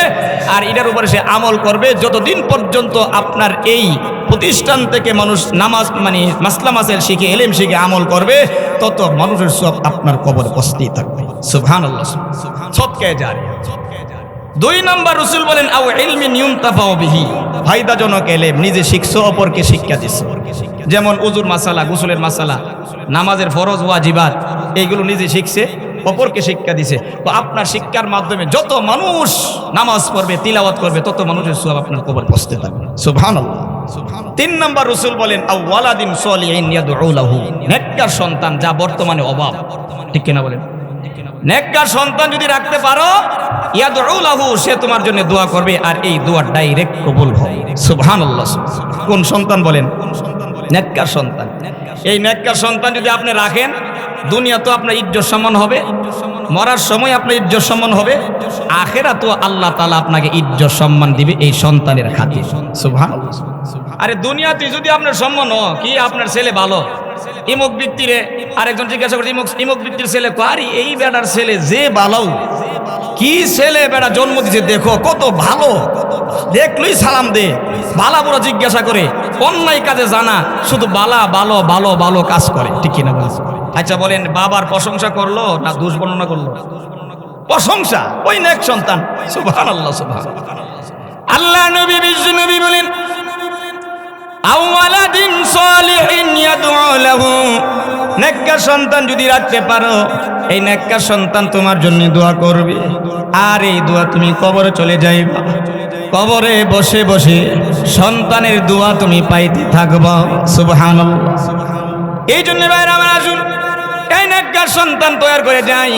আর এটার উপরে সে আমল করবে। যতদিন পর্যন্ত আপনার এই প্রতিষ্ঠান থেকে মানুষ নামাজ মানে মাসলা মাসাইল শিখে, এলেম শিখে আমল করবে, তত মানুষের সব আপনার কবরে বসতেই থাকবে। সুবহানাল্লাহ। সদকা জারিয়া। 2 নম্বর রাসূল বলেন আও ইলমিন ইউনতাফাউ বিহি, ফায়দাজনক এলেম, নিজে শিখছো অপরকে শিক্ষা দিছো। যেমন উজুর মাসালা, গোসলের মাসালা, নামাজের ফরজ ওয়াজিবাত, এইগুলো নিজে শিখছে, অপরকে শিক্ষা দিছে। তো আপনার শিক্ষার মাধ্যমে যত মানুষ নামাজ পড়বে, তিলাওয়াত করবে, তত মানুষের সওয়াব আপনার কবর পৌঁছতে থাকবে। সুবহানাল্লাহ। 3 নম্বর রাসূল বলেন আও ওয়ালাদিন সলিহিন ইয়াদউ লাহু, নেককার সন্তান, যা বর্তমানে অভাব, ঠিক কিনা বলেন? নেককার সন্তান যদি রাখতে পারো, ইয়াদউ লাহু, সে তোমার জন্য দোয়া করবে, আর এই দোয়া ডাইরেক্ট কবুল হবে। সুবহানাল্লাহ। কোন সন্তান বলেন? নেককার সন্তান। এই নেককার সন্তান যদি আপনি রাখেন, দুনিয়া তো আপনার ইজ্জত সম্মান হবে, মরার সময় আপনার ইজ্জত সম্মান হবে, আখিরাত তো আল্লাহ তাআলা আপনাকে ইজ্জত সম্মান দিবে এই সন্তানের খাতির। সুবহানাল্লাহ। আরে দুনিয়াতে যদি আপনার সম্মান হয়, কি আপনার ছেলে ভালো, ইমুক ব্যক্তিরে আরেকজন জিজ্ঞাসা করছে, ইমুক ব্যক্তির ছেলে, আরে এই বেটার ছেলে যে ভালো, কি ছেলে বেটা জন্ম দিছে, দেখো কত ভালো, দেখলই সালাম দে, বালা বুড়া জিজ্ঞাসা করে, অন্যায় কাজে জানা, শুধু বালা ভালো ভালো ভালো কাজ করে, ঠিক কিনা? আচ্ছা বলেন, বাবার প্রশংসা করলো না দোষ বর্ণনা করলো? প্রশংসা। ওই নেক সন্তান। সুবহানাল্লাহ, সুবহানাল্লাহ। আল্লাহ নবী বিশ্ব নবী বলেন আওয়ালাদিন সলিহিন ইয়াদউ লাহু, নেককার সন্তান যদি রাখতে পারো, এই নেককার সন্তান তোমার জন্য দোয়া করবে, আর এই দোয়া তুমি কবরে চলে যাইবা, কবরে বসে বসে সন্তানের দোয়া তুমি পাইতে থাকবা। সুবহানাল্লাহ। এই জন্য ভাইরা আমার, আসুন এই নেককার সন্তান তৈরি করে যাই।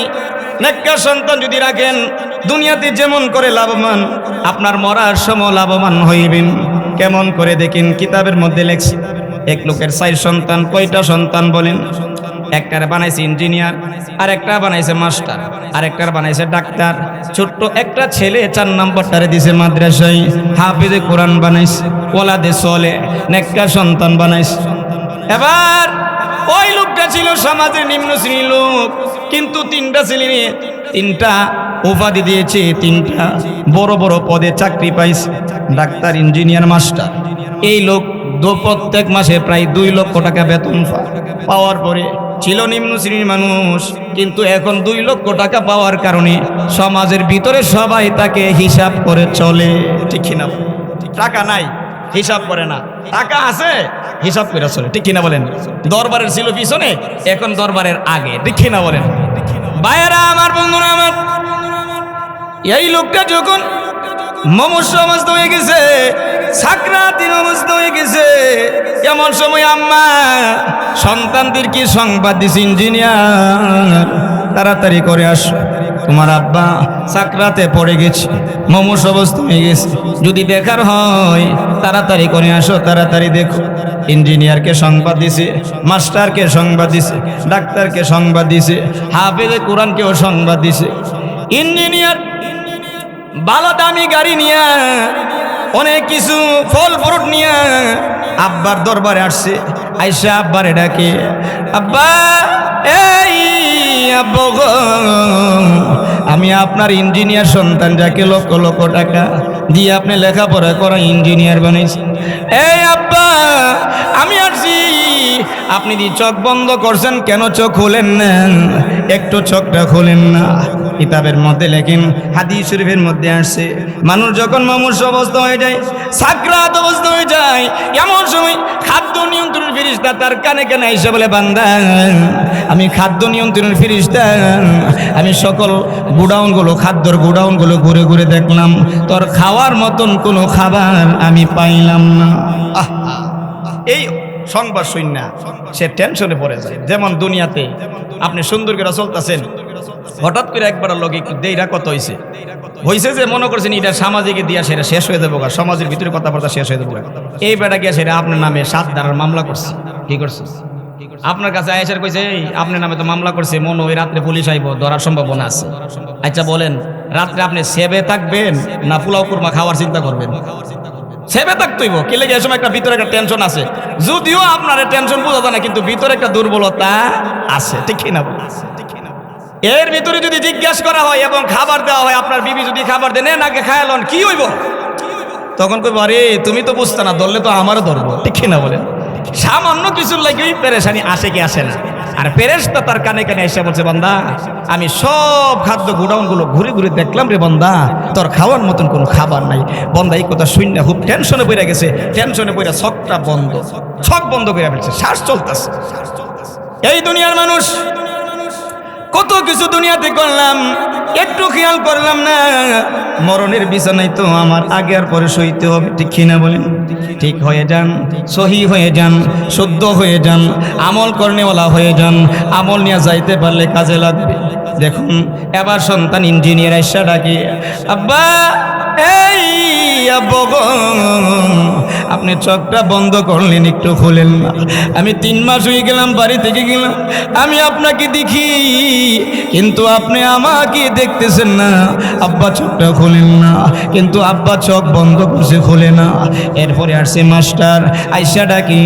নেককার সন্তান যদি রাখেন, দুনিয়াতে যেমন করে লাভবান, আপনার মরার সময় লাভবান হইবেন। কেমন করে দেখেন, কিতাবের মধ্যে লেখছে, এক লোকের 4 সন্তান। কয়টা সন্তান বলেন? একটার বানাইছে ইঞ্জিনিয়ার, আর একটা বানাইছে মাস্টার, আর একটার বানাইছে ডাক্তার। ছোট্ট একটা ছেলে 4 নম্বরটারে দিছে মাদ্রাসায়, হাফিজে কোরআন বানাইছে, ওলাদে সলে, নেককার সন্তান বানাইছে। এবার ওই লোকটা ছিল সমাজের নিম্ন শ্রেণীর লোক, কিন্তু 3টা ছেলে নিয়ে 3টা উপাধি দিয়েছে, 3টা বড় বড় পদে চাকরি পাইছে, ডাক্তার, ইঞ্জিনিয়ার, মাস্টার। এই লোক প্রত্যেক মাসে প্রায় 2 লক্ষ টাকা বেতন পাওয়ার পরে ছিল নিম্ন শ্রেণীর মানুষ, কিন্তু এখন 2 লক্ষ টাকা পাওয়ার কারণে সমাজের ভিতরে সবাই তাকে হিসাব করে চলে, ঠিক কিনা? টাকা নাই, হিসাব করে না, টাকা আছে, হিসাব করে চলে, ঠিক কিনা বলেন? দরবারের ছিল পিছনে, এখন দরবারের আগে, ঠিক কিনা বলেন? ভাইয়েরা আমার, বন্ধুরা আমার, এই লোকটা যখন মমস্য অবস্থা হয়ে গেছে, সাকরাতের অবস্থা হয়ে গেছে, এমন সময় আম্মা সন্তানদের কি সংবাদ দিছে, ইঞ্জিনিয়ার তাড়াতাড়ি করে আসো, তোমার আব্বা সাকরাতে পড়ে গেছে, মমস্য অবস্থা হয়ে গেছে, যদি দেখার হয় তাড়াতাড়ি করে আসো, তাড়াতাড়ি দেখো। ইঞ্জিনিয়ারকে সংবাদ দিছে, মাস্টারকে সংবাদ দিছে, ডাক্তারকে সংবাদ দিছে, হাফেজে কোরআনকেও সংবাদ দিছে। ইঞ্জিনিয়ার ভালো দামি গাড়ি নিয়ে, অনেক কিছু ফল ফ্রুট নিয়ে আব্বার দরবারে আসছে। আইসা আব্বারে ডাকে, আব্বা, এই আব্বা গো, আমি আপনার ইঞ্জিনিয়ার সন্তান, যাকে লক্ষ লক্ষ টাকা দিয়ে আপনি লেখাপড়া করা ইঞ্জিনিয়ার বানাইছে। এই আব্বা, আমি আসছি, আপনি দি চোখ বন্ধ করছেন, কেন চোখ খুলেন না? একটু চোখটা খুলেন না। কিতাবের মধ্যে লেখেন, হাদিস শরীফের মধ্যে আসছে, মানুষ যখন মুমূর্ষ অবস্থা হয়ে যায়, সাকরাত অবস্থা হয়ে যায়, এমন সময় খাদ্য নিয়ন্ত্রণের ফেরেশতা তার কানে কানে এসে বলে, বান্দা, আমি খাদ্য নিয়ন্ত্রণের ফেরেশতা, আমি সকল গোডাউনগুলো, খাদ্যর গোডাউনগুলো ঘুরে ঘুরে দেখলাম, তোর খাওয়ার মতন কোনো খাবার আমি পাইলাম না। এই সংবাদ শুন না, সে টেনশনে পড়ে যায়। যেমন দুনিয়াতে আপনি সুন্দর করে চলতেছেন, হঠাৎ করে একবার লোক একটু দেইরা কত হয়েছে যে মনে করছেন এটা সামাজিকে দিয়া সেটা শেষ হয়ে দেবো, সমাজের ভিতরে কথাবার্তা শেষ হয়ে দেবো, এই বেটা গিয়া সেটা আপনার নামে 7 ধারার মামলা করছে। কি করছে? আপনার কাছে আয়েশার কইছে, এই আপনার নামে তো মামলা করছে, মনে ওই রাত্রে পুলিশ আইব, ধরার সম্ভাবনা আছে। আচ্ছা বলেন, রাত্রে আপনি সেবে থাকবেন না পোলাও কুরমা খাওয়ার চিন্তা করবেন? সেবে থাকতেইব কি লেগে এই সময় একটা ভিতরে একটা টেনশন আছে, যদিও আপনার টেনশন বোঝা যায় না, কিন্তু ভিতরে একটা দুর্বলতা আছে, ঠিক না? এর ভিতরে যদি জিজ্ঞাসা করা হয় এবং খাবার দেওয়া হয়, আপনার বিবি যদি খাবার দেন নাকি খায়ালন কি হইব, তখন কইব আরে তুমি তো বুঝতে না, ধরলে তো আমারও ধরবো, ঠিক না বলেন? সামান্য কিছুর লাগে পেরেশানি আসে কি আসে না? আর ফেরেশতা তার কানে কানে এসে বলছে, বান্দা আমি সব খাদ্য গোডাউনগুলো ঘুরে ঘুরে দেখলাম রে বান্দা, তোর খাওয়ার মতন কোনো খাবার নাই। বান্দা এই কথা শুনে খুব টেনশনে পড়ে গেছে, টেনশনে পড়ে ছকটা বন্ধ, ছক বন্ধ করে ফেলছে, শ্বাস চলতেছে। এই দুনিয়ার মানুষ কত কিছু দুনিয়াতে করলাম, একটু খেয়াল করলাম না মরণের বিছানায় তো আমার আগে আর পরে সইতে হবে, ঠিক কিনা বলেন? ঠিক হয়ে যান, সহি হয়ে যান, শুদ্ধ হয়ে যান, আমল কর্নেওয়ালা হয়ে যান, আমল নিয়ে যাইতে পারলে কাজে লাগবে। দেখুন এবার সন্তান ইঞ্জিনিয়ার এসে ডাকে, আব্বা এই আব্বা গো, আপনি চোখটা বন্ধ করলেন, একটু খুলেন না। আমি 3 মাস হয়ে গেলাম বাড়ি থেকে গেলাম, আমি আপনাকে দেখি কিন্তু আপনি আমাকে দেখতেছেন না। আব্বা চোখটা খুলেন না, কিন্তু আব্বা চোখ বন্ধ করছে, খুলে না। এরপরে আসছে মাস্টার আইসা ডাকি,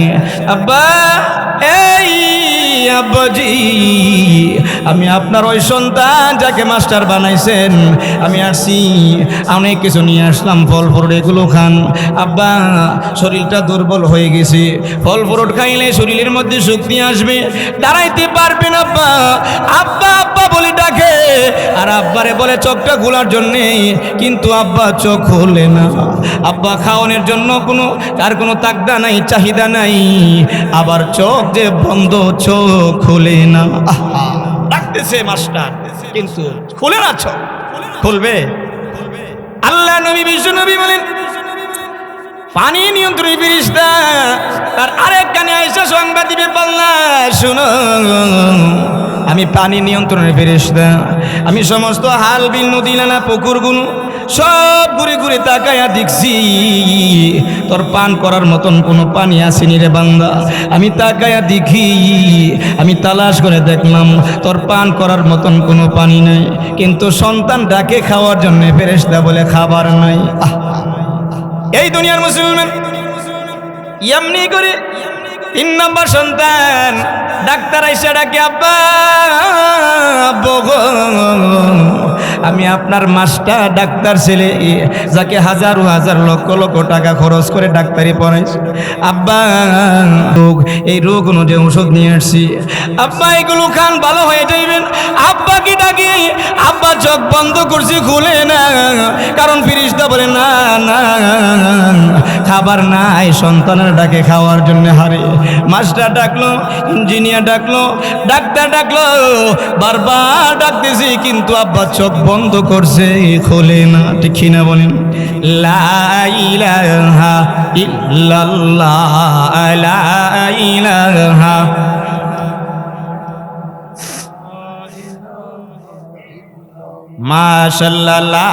আব্বা এই আব্বাজি, আমি আপনার ওই সন্তান যাকে মাস্টার বানাইছেন, আমি আসছি, অনেক কিছু নিয়ে আসলাম, ফল ফ্রুট এগুলো খান। আব্বা শরীরটা দুর্বল হয়ে গেছে, ফল ফ্রুট খাইলে শরীরের মধ্যে শক্তি আসবে, দাঁড়াইতে পারবেন আব্বা। আব্বা আব্বা বলে ডাকে, আর আব্বারে বলে চোখটা খোলার জন্যে, কিন্তু আব্বা চোখ খোলে না। আব্বা খাওয়ানোর জন্য কোনো তাগদা নাই, চাহিদা নাই, আবার চোখ যে বন্ধ, চোখ খুলে না। ডাকতেছে মাস্টার, কিন্তু খুলে না চোখ, খুলবে? আল্লাহ নবী বিশ্ব নবী বলেন, পানি নিয়ন্ত্রণী ফেরেশতা তার আরেক কানে আয়েশা সংবাদ দিবে, বললা শুনো, আমি পানি নিয়ন্ত্রণের ফেরেশতা, আমি সমস্ত হাল বিল নদী নালা পুকুরগুলো সব ঘুরে ঘুরে তাকায়া দেখছি, তোর পান করার মতন কোনো পানি আসেনি রে বান্দা। আমি তাকায়া দেখি, আমি তালাশ করে দেখলাম তোর পান করার মতন কোনো পানি নাই, কিন্তু সন্তান ডাকে খাওয়ার জন্য ফেরেশতা বলে খাবার নাই। এই দুনিয়ার মুসলমান এমনি করে 3 নম্বর সন্তান ডাক্তার আইসা ডাকে, আব্বা বগো, আমি আপনার মাস্টার ডাক্তার ছেলে, যাকে হাজার হাজার লক্ষ লক্ষ টাকা খরচ করে ডাক্তারি পড়াইছে। আব্বা এই রোগ অনুযায়ী ওষুধ নিয়ে আসছি, আব্বা এগুলো খান, ভালো হয়ে যাইবেন। আব্বা কি ডাকি, আব্বা চোখ বন্ধ করছি, খুলে না, কারণ ফেরেশতা বলে না না খাবার নাই, সন্তানের ডাকে খাওয়ার জন্য হারে। মাস্টার ডাকলো, ইঞ্জিনিয়ার ডাকলো, ডাক্তার ডাকলো, বারবার ডাকতেছি, কিন্তু আব্বা চোখ বন্ধ করছে, খোলে না, ঠিক না বলেন? লা ইলাহা ইল্লাল্লাহ, লা ইলাহা মাশাআল্লাহ, লা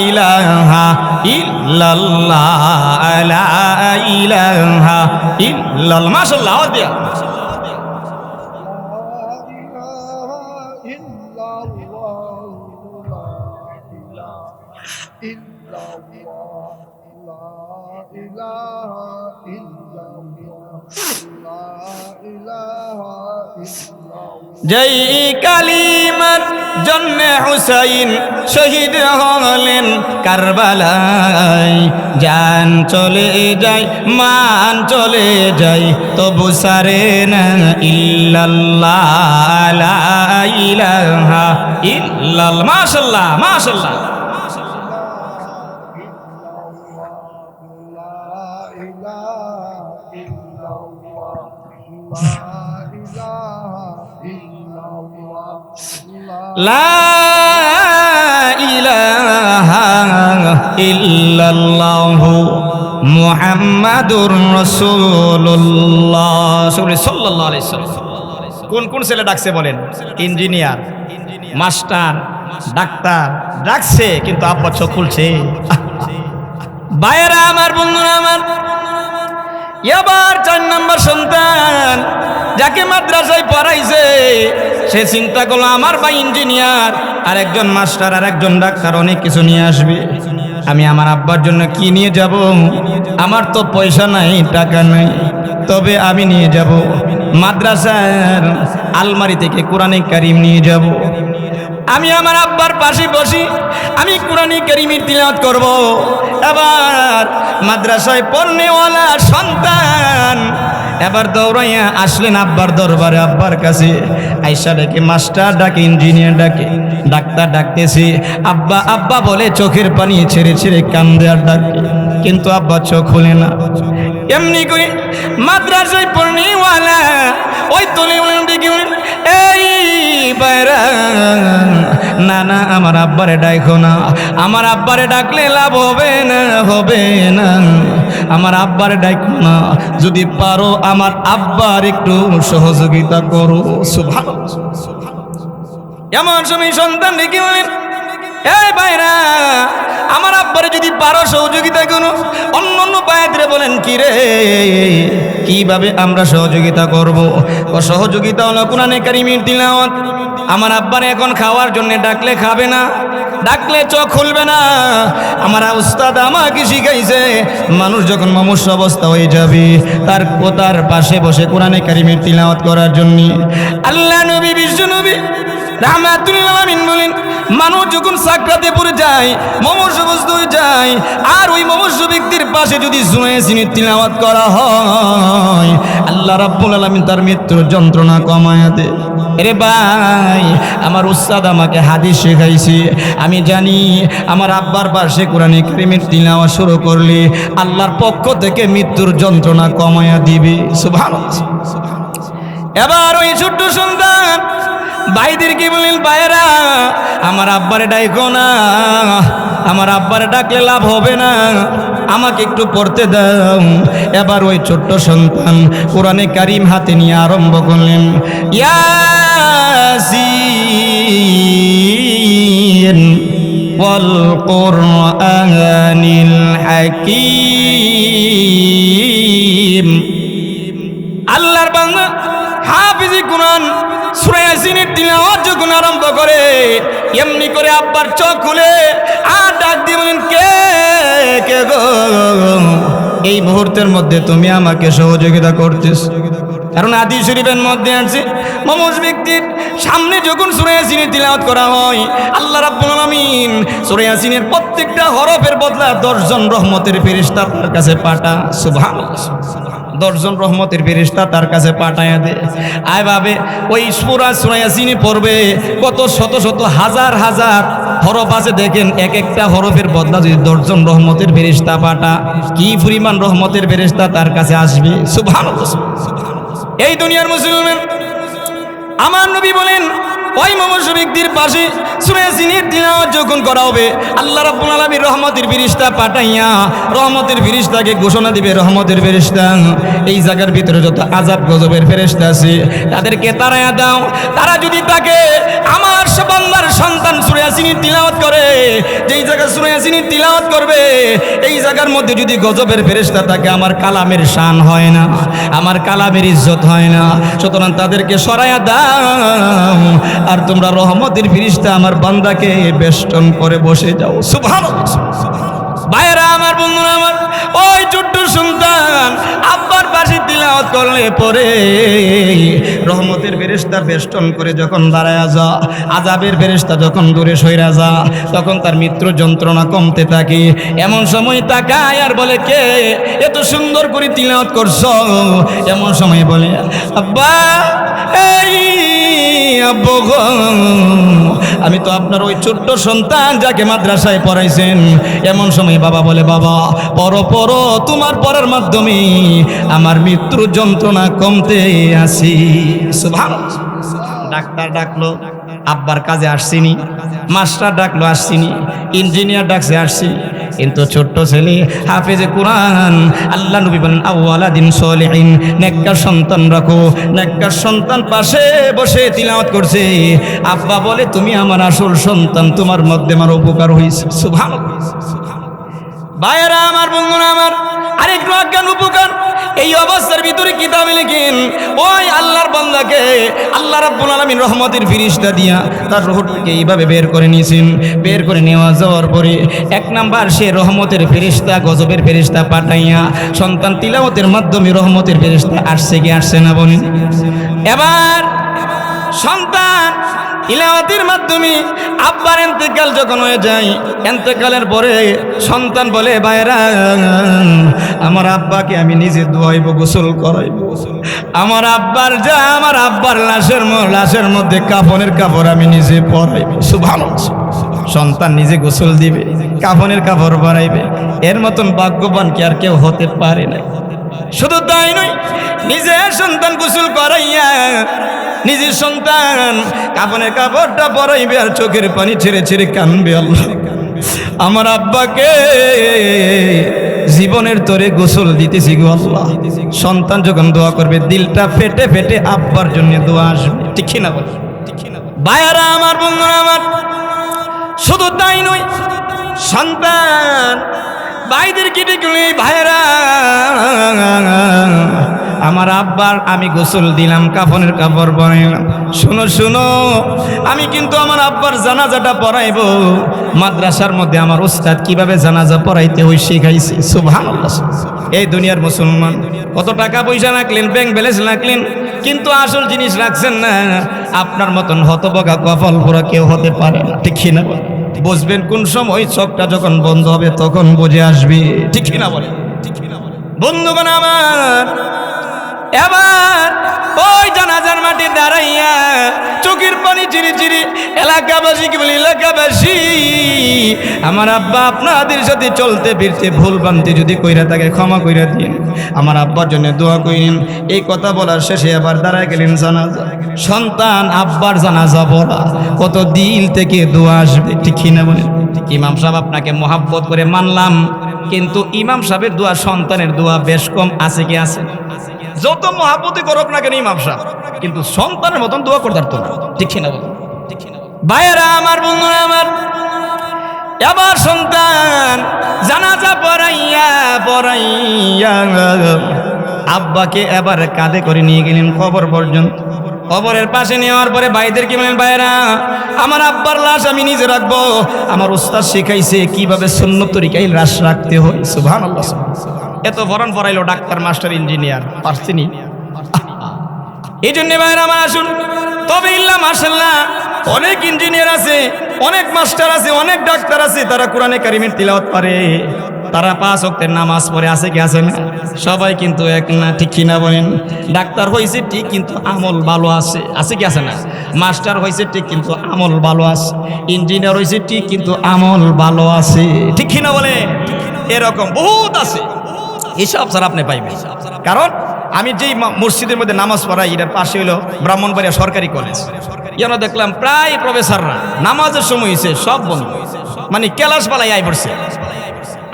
ইলাহা ইল্লাল্লাহ, লা ইলাহা ইল্লাল্লাহ, মাশাআল্লাহ। আওয়াজ দিয়া যেই কালিমার জন্য হুসাইন শহীদ হলেন কারবালায়, জান চলে যায়, মান চলে যায়, তবু সারে না ইল্লাল্লাহ, লা ইলাহা ইল্লাল্লাহ। মাশাআল্লাহ মাশাআল্লাহ। লা ইলাহা ইল্লাল্লাহু মুহাম্মাদুর রাসূলুল্লাহ সাল্লাল্লাহু আলাইহি ওয়াসাল্লাম। কোন কোন ছেলে ডাকছে বলেন? ইঞ্জিনিয়ার, মাস্টার, ডাক্তার ডাকছে, কিন্তু আব্বা চোখ খুলছে। ভাইয়েরা আমার, বন্ধুরা আমার, এবার 4 নম্বর সন্তান যাকে মাদ্রাসায় পড়াইছে, সে চিন্তা করলো আমার ভাই ইঞ্জিনিয়ার, আর একজন মাস্টার, আর একজন ডাক্তার, অনেক কিছু নিয়ে আসবে, আমি আমার আব্বার জন্য কি নিয়ে যাব? আমার তো পয়সা নাই, টাকা নাই, তবে আমি নিয়ে যাব মাদ্রাসার আলমারি থেকে কোরআনে কারিম নিয়ে যাব। আমি আমার আব্বার পাশে বসি, আমি কোরআনে কারিমের তিলাওয়াত করব। এবার মাদ্রাসায় পড়নেওয়ালা সন্তান এবার দৌড়াইয়া আসলেন আব্বার দরবারে, আব্বার কাছে আইসা ডাকে মাস্টার ডাকে, ইঞ্জিনিয়ার ডাকে, ডাক্তার ডাকতেছে। আব্বা আব্বা বলে চোখের পানি ছেড়ে ছেড়ে কান্দে আর ডাকে, কিন্তু আব্বা চোখ খুলে না। এমনি করে মাদ্রাসায় পড়নেওয়ালা ওই তলে ডেকে বলেন, এই বাইরা, না না আমার আব্বারে ডাকো না, আমার আব্বারে ডাকলে লাভ হবে না, হবে না, আমার আব্বারে ডাকো না, যদি পারো আমার আব্বার একটু সহযোগিতা করো। সুবহানাল্লাহ। এমন সময় সন্তান ডেকে বলেন, এই বাইরা, আমার আব্বারে যদি পারো সহযোগিতা করো। অন্য অন্য বায়াতরে বলেন, কি রে কিভাবে আমরা সহযোগিতা করব? সহযোগিতা হলো কোরআনে কারিমের তিলাওয়াত। আমার আব্বারে এখন খাওয়ার জন্য ডাকলে খাবে না, ডাকলে চোখ খুলবে না। আমার উস্তাদ আমাকে শিখাইছে, মানুষ যখন মমস্য অবস্থা হয়ে যাবে তার পাশে বসে কোরআনে কারিমের তিলাওয়াত করার জন্য। আল্লাহ নবী বিশ্ব নবী রাহমাতুল আলামিন বলেন, মানুষ যখন সাকরাতে পড়ে যায়, মমস্যগ্রস্ত হয়ে যায়, আর ওই মমস্য ব্যক্তির পাশে যদি সূরা ইয়াসিনের তিলাওয়াত করা হয়, আল্লাহ রাব্বুল আলামিন তার মৃত্যুর যন্ত্রণা কমায়া দেয়। আরে ভাই, আমার উস্তাদ আমাকে হাদিস শেখাইছে, আমি জানি আমার আব্বার পাশে কোরআনে কারিমের তিলাওয়াত শুরু করলে আল্লাহর পক্ষ থেকে মৃত্যুর যন্ত্রণা কমায়া দিবে। সুবহানাল্লাহ। এবার ওই ছোট্ট সন্তান ভাইদেরকে বলেন, ভাইয়েরা, আমার আব্বারে ডাকো না, আমার আব্বারে ডাকলে লাভ হবে না, আমাকে একটু পড়তে দাও। এবার ওই ছোট্ট সন্তান কোরআনে কারিম হাতে নিয়ে আরম্ভ করলেন, ইয়াসিন ওয়াল কুরআনিল হাকীম। আল্লাহর বান্দা হাফিজি কোরআন সূরা ইয়াসিনের তিলাওয়াত যখন আরম্ভ করে, এমনি করে আব্বার চোখ খুলে আর ডাক দিয়ে বলেন, কে কে গো, এই মুহূর্তের মধ্যে তুমি আমাকে সহযোগিতা করতেছ। কারণ হাদিস শরীফের মধ্যে আছে, মমস্য ব্যক্তির সামনে যখন সূরা ইয়াসিনের তিলাওয়াত করা হয়, আল্লাহ রাব্বুল আলামিন সূরা ইয়াসিনের প্রত্যেকটা হরফের বদলা 10 জন রহমতের ফেরেশতা তার কাছে পাঠায়। সুবহানাল্লাহ। 10 জন রহমতের ফেরেশতা তার কাছে পাঠায়া দেয়। আয় ভাবে, ওই সূরা ইয়াসিনে পড়বে কত শত শত হাজার হাজার হরফ আছে, দেখেন এক একটা হরফের বদলা যদি 10 জন রহমতের ফেরেশতা পাঠা, কি পরিমাণ রহমতের ফেরেশতা তার কাছে আসবে। সুবহানাল্লাহ। এই দুনিয়ার মুসলমান, আমার নবী বলেন, ওই মমস্য ব্যক্তির পাশে সূরা ইয়াসিনের তিলাওয়াত যখন করা হবে, আল্লাহ রাব্বুল আলামিন রহমতের ফেরেশতা পাঠাইয়া রহমতের ফেরেশতাকে ঘোষণা দিবে, রহমতের ফেরেশতা, এই জায়গার ভিতরে যত আযাব গজবের ফেরেশতা আছে তাদেরকে তাড়াইয়া দাও। তারা যদি তাকে আমার বান্দার সন্তান সূরা ইয়াসিনের তিলাওয়াত করে, যেই জায়গায় সূরা ইয়াসিনের তিলাওয়াত করবে এই জায়গার মধ্যে যদি গজবের ফেরেশতা থাকে, আমার কালামের শান হয় না, আমার কালামের ইজ্জত হয় না। সুতরাং তাদেরকে সরাইয়া দাও, আর তোমরা রহমতের ফেরেশতা আমার বান্দাকে বেষ্টন করে বসে যাও। সুবহানাল্লাহ। ভাইরা আমার, বন্ধুরা আমার, ওই ছোট্ট সন্তান আব্বার পাশে তিলাওয়াত করলে পরে রহমতের ফেরেশতা বেষ্টন করে যখন দাঁড়ায় যা, আযাবের ফেরেশতা যখন দূরে সইরা যা, তখন তার মৃত্যুর যন্ত্রণা কমতে থাকে। এমন সময় তাকায় আর বলে, কে এত সুন্দর করে তিলাওয়াত করছো? এমন সময় বলে, আব্বা, এই আব্বু গো, আমি তো আপনার ওই ছোট্ট সন্তান যাকে মাদ্রাসায় পড়াইছেন। এমন সময় বাবা বলে, বাবা পড়ো পড়ো, তোমার পড়ার মাধ্যমে আমার মৃত্যুর যন্ত্রণা কমতে আসি। সুবহানাল্লাহ। ডাক্তার ডাকলো, আব্বার কাজে আসছিনি, মাস্টার ডাকলো আসছিনি, ইঞ্জিনিয়ার ডাকছে আসছি, কিন্তু ছোট্ট ছেলে হাফেজে কোরআন, আল্লাহ নবী বলেন, আওয়ালাদিন সলিহিন, নেককার সন্তান রাখো। নেককার সন্তান পাশে বসে তিলাওয়াত করছে। আব্বা বলে, তুমি আমার আসল সন্তান, তোমার মধ্যে আমার উপকার হয়েছে। সুবহানাল্লাহ। ভাইয়েরা আমার, বন্ধুরা আমার, আরেকটু অজ্ঞান উপকার। এই অবস্থার ভিতরে কিতাবে লেখেন ওই আল্লাহর বান্দাকে আল্লাহ রাব্বুল আলামিন রহমতের ফিরিস্তা দিয়া তার রূহটাকে এইভাবে বের করে নিয়েছেন। বের করে নেওয়া যাওয়ার পরে এক নাম্বার সে রহমতের ফেরেশতা, গজবের ফেরেশতা পাঠাইয়া সন্তান তিলাওয়াতের মাধ্যমে রহমতের ফেরেশতা আসছে কি আসছে না বলেন? এবার সন্তান তিলাওয়াতের মাধ্যমে আব্বার ইন্তেকাল যখন হয়ে যায়, ইন্তেকালের পরে সন্তান বলে ভাইরা আমার আব্বাকে আমি নিজে ধোয়াইব, গোসল করাইব। আমার আব্বার লাশের মধ্যে কাফনের কাপড় আমি নিজে পরাইব। সুবহানাল্লাহ। সন্তান নিজে গোসল দিবে, কাফনের কাপড় পরাইবে। এর মতন ভাগ্যবান কি আর কেউ হতে পারে না? শুধু তাই নয়, নিজে সন্তান গোসল করাইয়া নিজের সন্তান কাফনের কাপড়টা পরাইবে আর চোখের পানি ছেড়ে ছেড়ে কানবে, আল্লাহ আমার আব্বাকে জীবনের তোরে গোসল দিতেছি গো আল্লাহ। সন্তান যখন দোয়া করবে দিলটা ফেটে ফেটে আব্বার জন্য দোয়া আসবে, ঠিক না বল? ভাইয়ারা আমার, বন্ধুরা আমার, শুধু তাই নয়, সন্তান ভাইদের কি দেখলি ভাইয়েরা আমার আব্বার আমি গোসল দিলাম, কাফনের কাপড় পরাইলাম। শুনো শুনো, আমি কিন্তু আমার আব্বার জানাজাটা পড়াইব। মাদ্রাসার মধ্যে আমার উস্তাদ কিভাবে জানাজা পড়াইতে হয় শিখাইছে। সুবহানাল্লাহ। এই দুনিয়ার মুসলমান কত টাকা পয়সা রাখলেন, ব্যাংক ব্যালেন্স রাখলেন, কিন্তু আসল জিনিস রাখছেন না। আপনার মতন হতভাগা কপাল পোড়া কেউ হতে পারে না, ঠিক না? বুঝবেন কোন সময় চোখটা যখন বন্ধ হবে তখন বুঝে আসবে, ঠিক না বলে? বন্ধুগণ আমার, এবার ওই জানাজার মাঠে দাঁড়াইয়া চোখের পানি চিরি চিরি এলাকাবাসী কি বলি, এলাকাবাসী আমার আব্বা আপনাদের সাথে চলতে ফিরতে ভুল ভ্রান্তি যদি কইরা থাকে ক্ষমা কইরা দিন, আমার আব্বার জন্য দোয়া করেন। এই কথা বলার শেষে আবার দাঁড়ায় গেলেন জানাজা। সন্তান আব্বার জানাজা পড়া কত দিল থেকে দোয়া আসবে, ঠিক না বলেন? ইমাম সাহেব আপনাকে মহাব্বত করে মানলাম, কিন্তু ইমাম সাহেবের দোয়া সন্তানের দোয়া বেশ কম আছে কি আছে? যত মহাব্বতই করুক না কেন ইমাম সাহেব, কিন্তু সন্তানের মতন দোয়া করতে পারতো না, ঠিক না বলেন? ভাইয়েরা আমার, বন্ধুরা আমার, এবার সন্তান জানাজা পড়াইয়া আব্বাকে এবার কাঁধে করে নিয়ে গেলেন কবর পর্যন্ত। কবরের পাশে নেওয়ার পরে ভাইদেরকে বলেন ভাইরা আমার আব্বার লাশ আমি নিজে রাখবো। আমার উস্তাদ শিখাইছে কিভাবে সুন্নত তরিকায় লাশ রাখতে হয়। সুবহানাল্লাহ। এত ফরন ফরাইলো ডাক্তার, মাস্টার, ইঞ্জিনিয়ার, পারছিনি। এই জন্য ভাইরা আমার আসুন, তবে ইল্লা মাশাআল্লাহ অনেক ইঞ্জিনিয়ার আছে, অনেক মাস্টার আছে, অনেক ডাক্তার আছে, তারা কোরআনে কারিমের তিলাওয়াত পারে, তারা 5 ওয়াক্তের নামাজ পড়ে, আছে কি আছে না? সবাই কিন্তু এক না, ঠিক কিনা বলেন? ডাক্তার হয়েছে ঠিক কিন্তু আমল ভালো আছে, আছে কি আছে না? মাস্টার হয়েছে ঠিক কিন্তু আমল ভালো আছে, ইঞ্জিনিয়ার হয়েছে ঠিক কিন্তু আমল ভালো আছে, ঠিক কিনা বলে? এরকম বহুত আছে, এসব স্যার আপনি পাইবেন। কারণ আমি যেই মসজিদের মধ্যে নামাজ পড়াই এটার পাশে হলো ব্রাহ্মণবাড়িয়া সরকারি কলেজ। যেন দেখলাম প্রায় প্রফেসররা নামাজের সময় হয়েছে সব বন্ধ, মানে ক্লাস পালাই আই পড়ছে।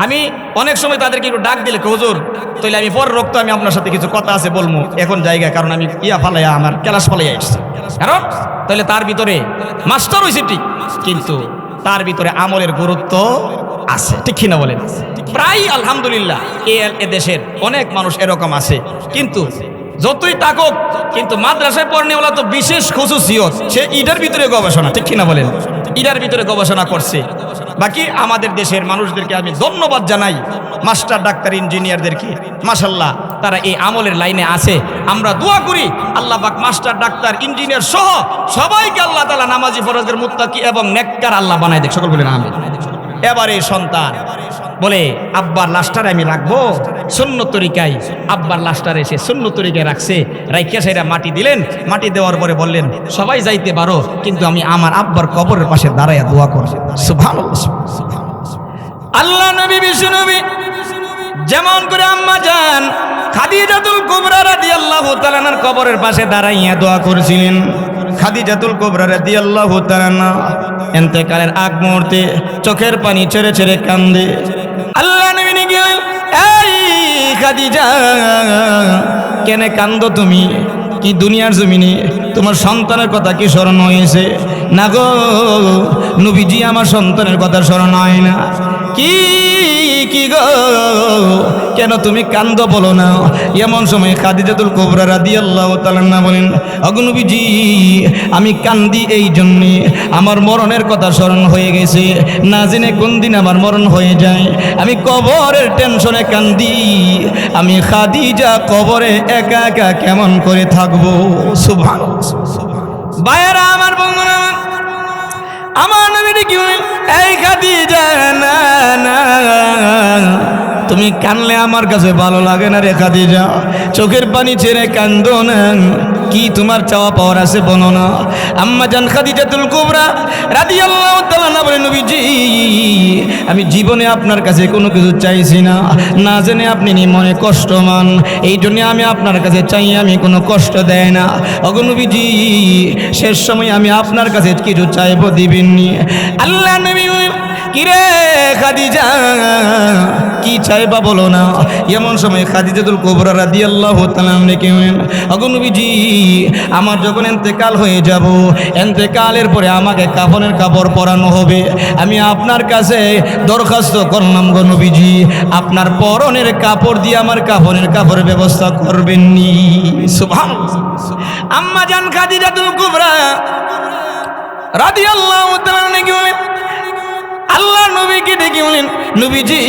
আমি অনেক সময় তাদেরকে একটু ডাক দিলে হুজুর তাইলে আমি পর রক্ত আমি আপনার সাথে কিছু কথা আছে বলবো এখন জায়গা, কারণ আমি ফালাইয়া আমার ক্লাস ফালাইয়া আসছি। কারণ তাহলে তার ভিতরে মাস্টার হয়েছে ঠিক, কিন্তু তার ভিতরে আমলের গুরুত্ব আছে, ঠিক কিনা বলেন? প্রায় আলহামদুলিল্লাহ এ দেশের অনেক মানুষ এরকম আছে, কিন্তু যতই তাকক কিন্তু মাদ্রাসায় পড়নেওয়ালা তো বিশেষ খুশুসিয়ত, সে ইটার ভিতরে গবেষণা, ঠিক কিনা বলেন? ইটার ভিতরে গবেষণা করছে। বাকি আমাদের দেশের মানুষদেরকে আমি ধন্যবাদ জানাই, মাস্টার, ডাক্তার, ইঞ্জিনিয়ারদেরকে, মাশাআল্লাহ তারা এই আমলের লাইনে আছে। আমরা দোয়া করি আল্লাহ পাক মাস্টার, ডাক্তার, ইঞ্জিনিয়ার সহ সবাইকে আল্লাহ তাআলা নামাজি, ফরজগার, মুত্তাকি এবং নেককার আল্লাহ বানায় দেখ, সকল বলেন আমিন। এবারে সন্তান বলে আব্বার লাশটারে আমি রাখবো সুন্নত তরিকায়। আব্বার লাশটারে সে সুন্নত তরিকায় রাখছে, রাইখা সাইরা মাটি দিলেন। মাটি দেওয়ার পরে বললেন সবাই যাইতে পারো, কিন্তু আমি আমার আব্বার কবরের পাশে দাঁড়াইয়া দোয়া করব। সুবহানাল্লাহ। আল্লাহ নবী, বিশ্ব নবী যেমন করে আম্মা জান খাদিজাতুল কুবরা রাদিয়াল্লাহু তাআলা আনহার কবরের পাশে দাঁড়াইয়া দোয়া করেছিলেন। খাদিজাতুল কুবরা রাদিয়াল্লাহু তাআলা আনহা ইন্তেকালের আগ মুহূর্তে চোখের পানি ছেড়ে ছেড়ে কান্দে। আল্লাহ নবী গেলেন, এই খাদিজা কেন কান্দো তুমি? কি দুনিয়ার জমিনে তোমার সন্তানের কথা কি স্মরণ হয়েছে? না গো নবীজি, আমার সন্তানের কথা স্মরণ হয় না। কি কি গো কেন তুমি কান্দো বলো না? এমন সময় খাদিজাতুল কুবরা রাদিয়াল্লাহু তাআলা আনহা বলেন, ওগো নবীজি আমি কান্দি এই জন্যে আমার মরণের কথা স্মরণ হয়ে গেছে, না জেনে কোন দিন আমার মরণ হয়ে যায়। আমি কবরের টেনশনে কান্দি, আমি খাদিজা কবরে একা একা কেমন করে থাকবো। সুবহানাল্লাহ। ভাইয়েরা আমার, বন্ধুরা আমার নবীজি কি বলেন, এই খাদিজা না না তুমি কানলে আমার কাছে ভালো লাগে না রে খাদিজা, চোখের পানি ছেড়ে কান্দো না, কি তোমার চাওয়া পাওয়ার আছে বলো না। আম্মা জান খাদিজাতুল কুবরা রাদিয়াল্লাহু তাআলা আনহা বলেন, নবীজি আমি জীবনে আপনার কাছে কোনো কিছু চাইছি না, না জেনে আপনি মনে কষ্ট মান, এই জন্য আমি আপনার কাছে চাই, আমি কোনো কষ্ট দেয় না। ওগো নবীজি শেষ সময় আমি আপনার কাছে কিছু চাইবো, দিবেননি? আল্লাহ নবী কিরে খাদিজা কি চাইবা বলো না। এমন সময় খাদিজাতুল কুবরা রাদিয়াল্লাহু তাআলা আনহা কেমন, ওগো নবীজি আমার যখন ইন্তেকাল হয়ে যাব, ইন্তেকালের পরে আমাকে কাফনের কাপড় পরানো হবে, আমি আপনার কাছে দরখাস্ত করলাম গো নবীজি আপনার পরনের কাপড় দিয়ে আমার কাফনের কাপড়ের ব্যবস্থা করবেননি। সুবহানাল্লাহ। আম্মা জান খাদিজাতুল কুবরা রাদিয়াল্লাহু তাআলা আনহা আল্লাহ নবীকে ডেকে বলেন, নবীজি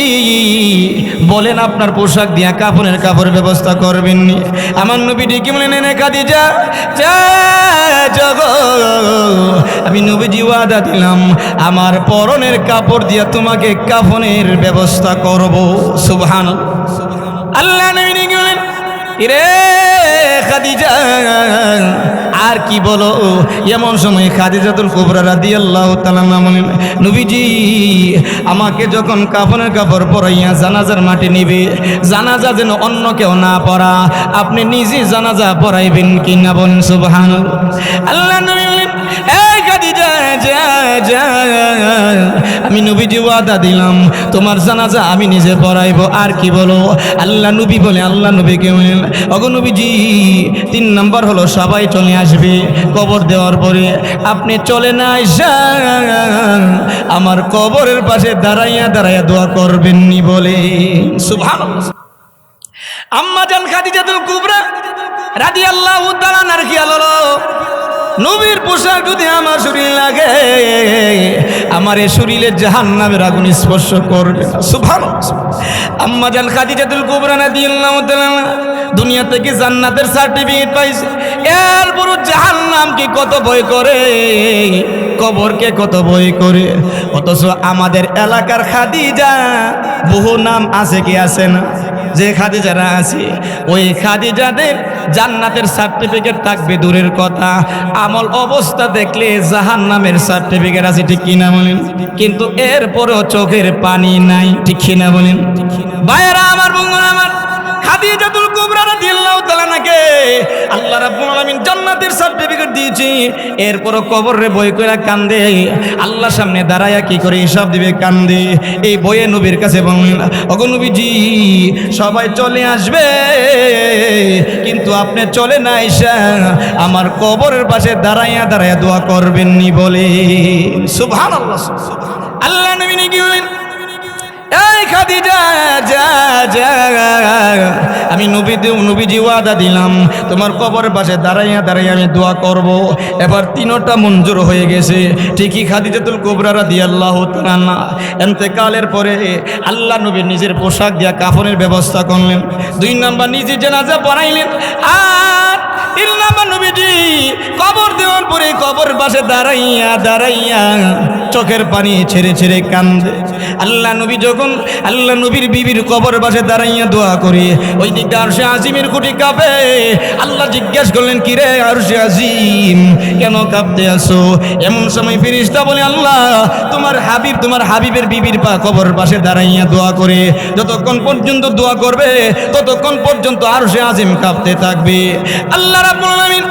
বলেন আপনার পোশাক দিয়া কাফনের কাপড়ের ব্যবস্থা করবেননি? আমার নবী ডেকে বলেন, এনে খাদিজা আমি নবীজি ওয়াদা দিলাম আমার পরনের কাপড় দিয়া তোমাকে কাফনের ব্যবস্থা করব। সুবহানাল্লাহ। আল্লাহ নবী ডেকে বলেন, রে খাদিজা আর কি বলো? এমন সময় খাদিজাতুল কুবরা রাদিয়াল্লাহু তাআলা বলেন, নবীজি আমাকে যখন কাফনের কাপড় পরাইয়া জানাজার মাটি নিবে, জানাজা যেন অন্য কেউ না পড়া, আপনি নিজে জানাজা পড়াইবেন কি না বলেন? সুবহানাল্লাহ। আল্লাহ নবী বলেন, এই খাদিজা যা যা আমি নবীজি ওয়াদা দিলাম তোমার জানাজা আমি নিজে পড়াইব। আর কি বলো? আল্লাহ নবী বলে, আল্লাহ নবীকে বলেন, ওগো নবীজি 3 নাম্বার হলো সবাই চলে আসবে কবর দেওয়ার পরে, আপনি চলে না আইসা আমার কবরের পাশে দাঁড়াইয়া দাঁড়াইয়া দোয়া করবেননি বলে। সুবহানাল্লাহ। আম্মা জান খাদিজাতুল কুবরা রাদিয়াল্লাহু তাআলা আনহার খেয়াল হলো, নবীর পোশাক যদি আমার শরীর লাগে, আমার এই শরীরে জাহান্নামের আগুন স্পর্শ করবে। সুবহানাল্লাহ। আম্মা জান খাদিজাতুল কুবরা রাদিয়াল্লাহু তাআলা দুনিয়া থেকে জান্নাতের সার্টিফিকেট পাইছে, এরপরও জাহান্নামকে কত ভয় করে, কবরকে কত ভয় করে। অথচ আমাদের এলাকার খাদিজা বহু নাম আছে কি আছে না? যে খাদিজারা আছে ওই খাদিজাদের জান্নাতের সার্টিফিকেট থাকবে দূরের কথা, আমল অবস্থা দেখলে জাহান্নামের সার্টিফিকেট আছে, ঠিক কিনা বলেন? কিন্তু এরপরও চোখের পানি নাই, ঠিক কিনা বলেন? ভাইয়েরা আমার, বন্ধুরা আমার, খাদিজাতুল কুবরা রাদিয়াল্লাহু তাআলা আনহাকে আল্লাহ রাব্বুল আলামিন জান্নাতের সার্টিফিকেট দিয়েছে, এরপরও কবরে বই কইরা কান্দে, আল্লাহর সামনে দাঁড়ায়া কি করে হিসাব দিবে, কান্দে। এই বইয়ে নবীর কাছে বললেন, ওগো নবীজি সবাই চলে আসবে কিন্তু আপনি চলে না আইসা আমার কবরের পাশে দাঁড়াইয়া দাঁড়াইয়া দোয়া করবেননি বলে। সুবহানাল্লাহ। আল্লাহ নবী কি বলেন, এই খাদিজা যা যা আমি নবীজি ওয়াদা দিলাম তোমার কবরের পাশে দাঁড়াইয়া দাঁড়াইয়া আমি দোয়া করব। এবার 3টা মঞ্জুর হয়ে গেছে। ঠিকই খাদিজাতুল কুবরা রাদিয়াল্লাহু তাআলা আনহা ইন্তেকালের পরে আল্লাহ নবী নিজের পোশাক দিয়া কাফনের ব্যবস্থা করলেন। 2 নাম্বার নিজে জানাজা পড়াইলেন। আর 3 নাম্বার নবীজি কবর দেওয়ার পরে কবর পাশে দাঁড়াইয়া দাঁড়াইয়া চোখের পানি ছেড়ে ছেড়ে কান্দে। আল্লাহ নবী যখন আল্লাহ নবীর বিবির কবর পাশে দাঁড়াইয়া দোয়া করে, ওই দিকটা আরশে আজিমের কুটি কাঁপে। আল্লাহ জিজ্ঞাসা করলেন, কি রে আরশে আজিম কেন কাঁপতে আসো? এমন সময় ফেরেশতা বলে, আল্লাহ তোমার হাবিবের বিবির কবর পাশে দাঁড়াইয়া দোয়া করে, যতক্ষণ পর্যন্ত দোয়া করবে ততক্ষণ পর্যন্ত আরশে আজিম কাঁপতে থাকবে। আল্লাহ রাব্বুল আলামিন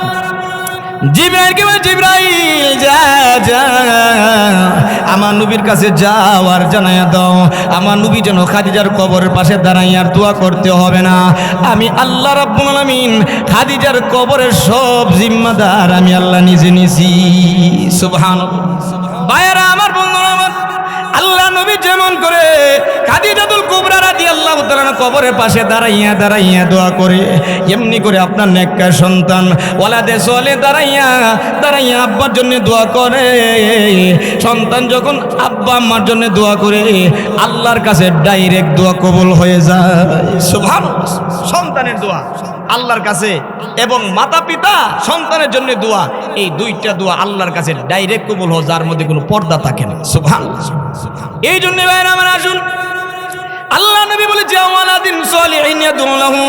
জিবরাইলকে বলে, জিবরাইল যা যা আমার নবীর কাছে যাও আর জানাইয়া দাও আমার নবী যেন খাদিজার কবরের পাশে দাঁড়াইয়া আর দোয়া করতে হবে না। আমি আল্লাহ রাব্বুল আলামিন খাদিজার কবরের সব জিম্মাদার আমি আল্লাহ নিজে নিছি। সুবহানাল্লাহ। ভাইয়েরা আমার, বন্ধুরা আমার, আল্লাহ নবী যেমন করে খাদিজাতুল কুবরা রাদিয়াল্লাহু তাআলা কবরের পাশে দাঁড়াইয়া দাঁড়াইয়া দোয়া করে, এমনি করে আপনার নেককার সন্তান ওয়ালাদে সোলে দাঁড়াইয়া দাঁড়াইয়া আব্বার জন্য দোয়া করে। সন্তান যখন আব্বা আম্মার জন্য দোয়া করে আল্লাহর কাছে ডাইরেক্ট দোয়া কবুল হয়ে যায়। সুবহানাল্লাহ। সন্তানের দোয়া আল্লাহর কাছে এবং মাতা পিতা সন্তানের জন্য দোয়া, এই দুইটা দোয়া আল্লাহর কাছে ডাইরেক্ট কবুল হয়, যার মধ্যে কোনো পর্দা থাকে না। সুবহানাল্লাহ। এই জন্য ভাইরা আমার আসুন, আল্লাহ নবী বলে যে ওয়ালাদিন সলিহিন ইয়াদউ লাহু,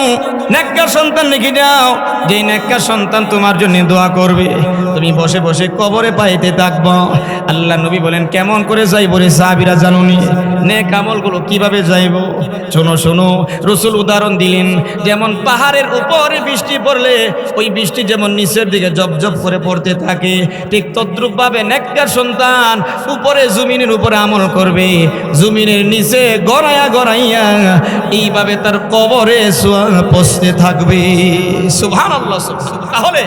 নেককার সন্তান রেখে দাও, যেই নেককার সন্তান তোমার জন্য দোয়া করবে, তুমি বসে বসে কবরে পাইতে থাকবো। আল্লাহ নবী বলেন কেমন করে যাইব রে সাহাবীরা জানুনি, নেক আমলগুলো কিভাবে যাইব? শোনো শোনো, রাসূল উদাহরণ দিলেন, যেমন পাহাড়ের উপরে বৃষ্টি পড়লে ওই বৃষ্টি যেমন নিচের দিকে জবজব করে পড়তে থাকে, ঠিক তদ্রূপ ভাবে নেককার সন্তান উপরে জমিনের উপরে আমল করবে, জমিনের নিচে গড়াইয়া গড়াইয়া এইভাবে তার কবরে পৌঁছতে থাকবে। সুবহানাল্লাহ। তাহলে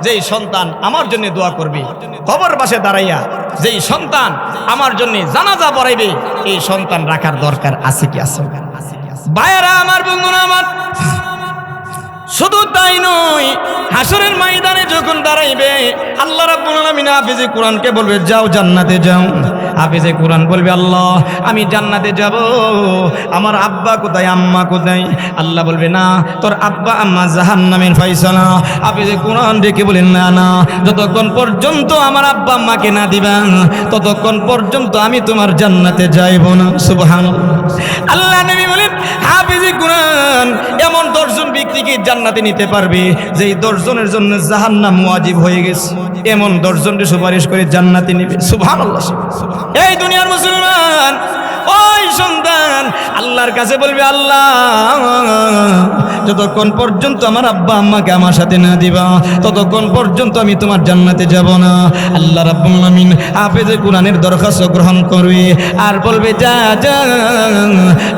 যেই সন্তান আমার জন্য দোয়া করবে কবর পাশে দাঁড়াইয়া, যেই সন্তান আমার জন্য জানাজা পড়াইবে, এই সন্তান রাখার দরকার আছে কি আছে? ভাইয়েরা আমার, বন্ধুরা আমার, শুধু তাই নয়, হাসরের ময়দানে যখন দাঁড়াইবে আল্লাহ রাব্বুল আলামিন হাফেজে কোরআনকে বলবে যাও জান্নাতে যাও। হাফেজে কোরআন বলবে আল্লাহ আমি জান্নাতে যাব, আমার আব্বা কোথায় আম্মা কোথায়? আল্লাহ বলবে না, তোর আব্বা আম্মা জাহান্নামের ফয়সালা। হাফেজে কোরআন ডেকে বলেন না না, যতক্ষণ পর্যন্ত আমার আব্বা আম্মাকে না দিবা ততক্ষণ পর্যন্ত আমি তোমার জান্নাতে যাইব না। সুবহানাল্লাহ। আল্লাহ নবী বলেন হাফেজে কোরআন এমন 10 জন ব্যক্তিকে জান্নাতে নিতে পারবে যেই 10 জনের জন্য জাহান্নাম ওয়াজিব হয়ে গেছে, এমন 10 জনকে সুপারিশ করে জান্নাতে নিবে। সুবহানাল্লাহ। এই দুনিয়ার মুসলমান, ওই সন্তান আল্লাহর কাছে বলবে আল্লাহ যতক্ষণ পর্যন্ত আমার আব্বা আম্মাকে আমার সাথে না দিবা ততক্ষণ পর্যন্ত আমি তোমার জান্নাতে যাব না। আল্লাহ রাব্বুল আলামিন হাফেজে কোরআনের দরখাস্ত গ্রহণ করবে আর বলবে যা যা,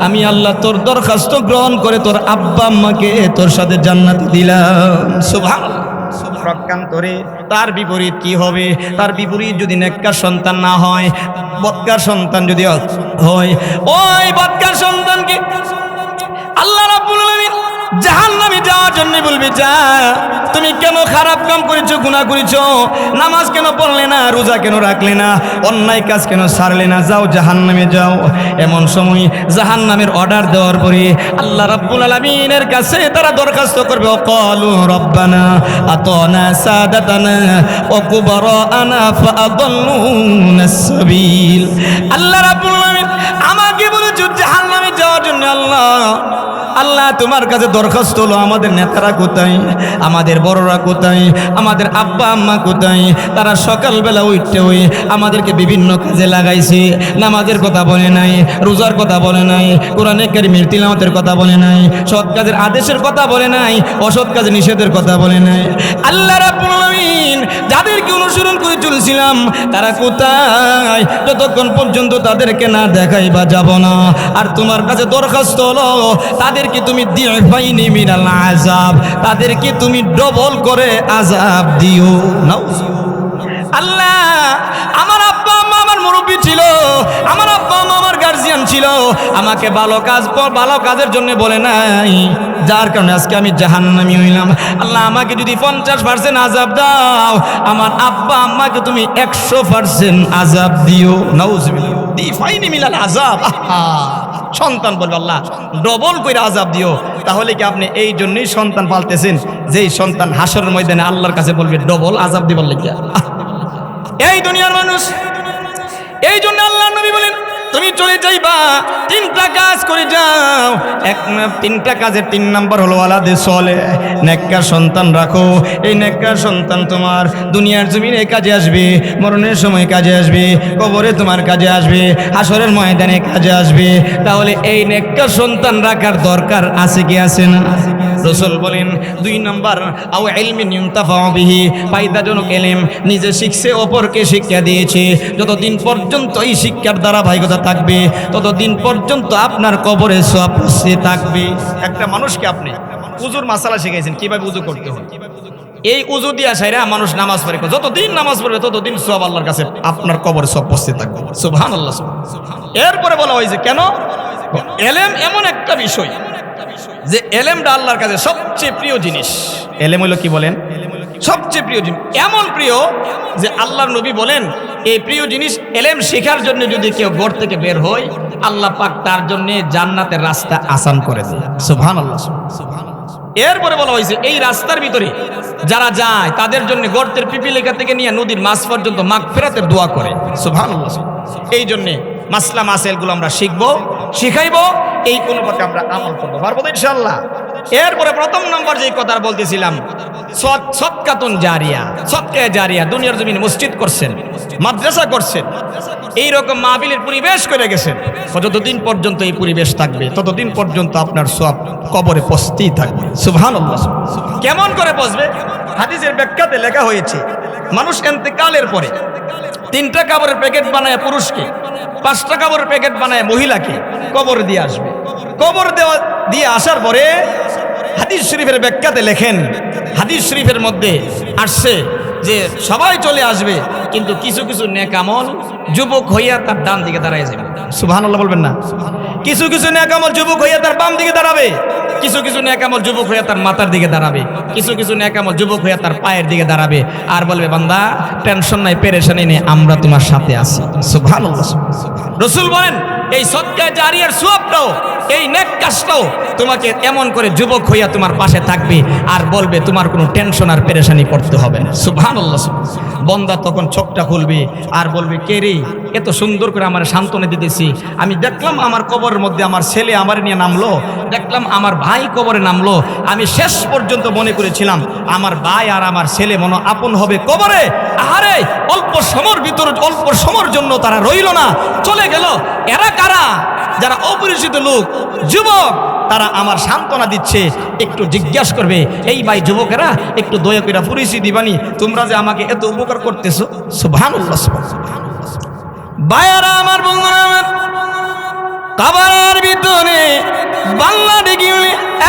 আমি আল্লাহ তোর দরখাস্ত গ্রহণ করে তোর আব্বা আম্মাকে তোর সাথে জান্নাতে দিলাম। সুবহানাল্লাহ। প্রকান্তরে তার বিপরীত কি হবে? তার বিপরীত যদি নেককার সন্তান না হয়, বদকার সন্তান যদি হয়, ওই বদকার সন্তানকে আল্লাহ রাব্বুল আলামিন জাহান্নামে যাওয়ার জন্য বলবে যা, তুমি কেন খারাপ কাম করেছো, গুনাহ করেছো, নামাজ কেন পড়লে না, রোজা কেন রাখলে না, অন্যায় কাজ কেন ছাড়লে না, যাও জাহান্নামে যাও। এমন সময় জাহান্নামের অর্ডার দেওয়ার পরে আল্লাহ রাব্বুল আলামিনের কাছে তারা দরখাস্ত করবে ক্বালু রব্বানা আতানা সাদাতানা ওয়া কুবরানা ফাআদাল্লুনাস সাবিল। আল্লাহ রাব্বুল আলামিন আমাকে বলেছো জাহান্নামে যাওয়ার জন্য। আল্লাহ তোমার কাছে দরখাস্ত হলো আমাদের নেতারা কোথায়, আমাদের বড়রা কোথায়, আমাদের আব্বা আম্মা কোথায়? তারা সকালবেলা উঠতে হয়ে আমাদেরকে বিভিন্ন কাজে লাগাইছে, নামাজের কথা বলে নাই, রোজার কথা বলে নাই, কোরআনে কারীমের তিলাওয়াতের কথা বলে নাই, সৎ কাজের আদেশের কথা বলে নাই, অসৎ কাজের নিষেধের কথা বলে নাই। আল্লাহ রাব্বুল আলামিন যাদেরকে অনুসরণ করে চলছিলাম তারা কোথায়? যতক্ষণ পর্যন্ত তাদেরকে না দেখাই বা যাব না। আর তোমার কাছে দরখাস্ত হলো তাদেরকে তুমি দিফাইনি মিনাল আযাব, তাদেরকে তুমি ডবল করে আযাব দিও। আল্লাহ আমার আব্বা আম্মা আমার মুরব্বী ছিল, আমার আব্বা আম্মা আমার গার্জিয়ান ছিল, আমাকে ভালো কাজের জন্য বলে নাই, যার কারণে আজকে আমি জাহান্নামী হইলাম। আল্লাহ আমাকে যদি 50% আযাব দাও, আমার আব্বা আম্মাকে তুমি 100% আযাব দিও। নাউযুবিল্লাহ। দিফাইনি মিনাল আযাব। সন্তান বলবে আল্লাহ ডবল করে আযাব দিও। তাহলে কি আপনি এই জন্যই সন্তান পালতেছেন যেই সন্তান হাসরের ময়দানে আল্লাহর কাছে বলবে ডবল আযাব দিবার লাগিয়া? এই দুনিয়ার মানুষ, এই জন্য আল্লাহ নবী বলেন তুমি চলে যাইবা 3টা কাজ করে যাও। 3টা কাজের 3 নাম্বার হলো ওয়ালাদে সলে, নেককার সন্তান রাখো। এই নেককার সন্তান তোমার দুনিয়ার জমিনে কাজে আসবে, মরণের সময় কাজে আসবে, কবরে তোমার কাজে আসবে, হাসরের ময়দানে কাজে আসবে। তাহলে এই নেককার সন্তান রাখার দরকার আছে কি আছে না? রাসূল বলেন 2 নাম্বার আও ইলমিন ইউনতাফাউ বিহি, ফায়দাজনক ইলম, নিজে শিখছে অপরকে শিক্ষা দিয়েছে। যতদিন পর্যন্ত এই শিক্ষার ধারাবাহিকতা থাকবে ততদিন পর্যন্ত আপনার কবরে সওয়াব পৌঁছে থাকবে। একটা মানুষকে আপনি উযুর মাসালা শিখাইছেন, কিভাবে উযু করতে হয়, এই উজু দিয়া সাইরা মানুষ নামাজ পড়ে, যতদিন নামাজ পড়বে ততদিন সওয়াব আল্লাহর কাছে আপনার কবরে সব পৌঁছতে থাকবে। সুবহানাল্লাহ। এরপরে বলা হয়েছে কেন, এলেম এমন একটা বিষয় যে এলেমটা আল্লাহর কাছে সবচেয়ে প্রিয় জিনিস। এলেম হলো কি বলেন, সবচেয়ে প্রিয় জিনিস, এমন প্রিয় যে আল্লাহর নবী বলেন এই প্রিয় জিনিস এলেম শেখার জন্য যদি কেউ ঘর থেকে বের হয়, আল্লাহ পাক তার জন্য জান্নাতের রাস্তা আসান করে দেয়। সুবহানাল্লাহ। এরপরে বলা হয়েছে এই রাস্তার ভিতরে যারা যায় তাদের জন্য গর্তের পিপিলিকা থেকে নিয়ে নদীর মাছ পর্যন্ত মাগফিরাতের দোয়া করে। সুবহানাল্লাহ। এই জন্য মাসলা মাসাইলগুলো আমরা শিখবো, শিখাইবো, এই অনুপাতে আমরা আমল করবো, পারবো তো ইনশাআল্লাহ। এরপরে প্রথম নম্বর যে কথা বলতেছিলাম, সদকাতুন জারিয়া, সদকা জারিয়া। দুনিয়ার জমিনে মসজিদ করছেন, মাদ্রাসা করছেন, এইরকম মাহফিলের পরিবেশ করে গেছেন, যতদিন পর্যন্ত এই পরিবেশ থাকবে ততদিন পর্যন্ত আপনার সওয়াব কবরে পৌঁছতেই থাকবে। সুবহানাল্লাহ। কেমন করে পৌঁছবে? হাদিসের ব্যাখ্যাতে লেখা হয়েছে মানুষ ইন্তেকালের পরে 3টা কাপড়ের প্যাকেট বানায় পুরুষকে, 5টা কাপড়ের প্যাকেট বানায় মহিলাকে কবরে দিয়ে আসবে। কবর দেওয়া দিয়ে আসার পরে হাদিস শরীফের ব্যাখ্যাতে লেখেন, হাদিস শরীফের মধ্যে আসছে যে সবাই চলে আসবে, কিন্তু কিছু কিছু নেক আমল যুবক হইয়া তার ডান দিকে দাঁড়ায় যাবে। সুবহানাল্লাহ বলবেন না? কিছু কিছু নেক আমল যুবক হইয়া তার বাম দিকে দাঁড়াবে, কিছু কিছু নেক আমল যুবক হইয়া তার মাথার দিকে দাঁড়াবে, কিছু কিছু নেক আমল যুবক হইয়া তার পায়ের দিকে দাঁড়াবে, আর বলবে বান্দা টেনশন নাই, পেরেশানি নেই, আমরা তোমার সাথে আছি। সুবহানাল্লাহ। রাসূল বলেন এই সদকা জারিয়ার সওয়াবটাও, এই নেক কাজটাও তোমাকে এমন করে যুবক হইয়া তোমার পাশে থাকবে আর বলবে তোমার কোনো টেনশন আর পেরেশানি করতে হবে না। সুবহানাল্লাহ। বান্দা তখন চোখটা খুলবে আর বলবে কে রে, এত সুন্দর করে আমার সান্ত্বনা দিতেছি, আমি দেখলাম আমার কবরের মধ্যে আমার ছেলে আমার নিয়ে নামলো, দেখলাম আমার ভাই কবরে নামলো, আমি শেষ পর্যন্ত মনে করেছিলাম আমার ভাই আর আমার ছেলে মনে আপন হবে কবরে, আহারে অল্প সময়ের ভিতরে, অল্প সময়ের জন্য তারা রইল না, চলে গেল। এরা কারা? যারা অপরিচিত লোক, যুবক, তারা আমার সান্ত্বনা দিচ্ছে। একটু জিজ্ঞাসা করবে এই ভাই যুবকেরা, একটু দয়া করে পরিচিতি দিবানি, তোমরা যে আমাকে এত উপকার করতেছো। সুবহানাল্লাহ। ভাইয়ারা আমার, বন্ধুরা আমার, কবরের ভিতরে বাংলা ডেকে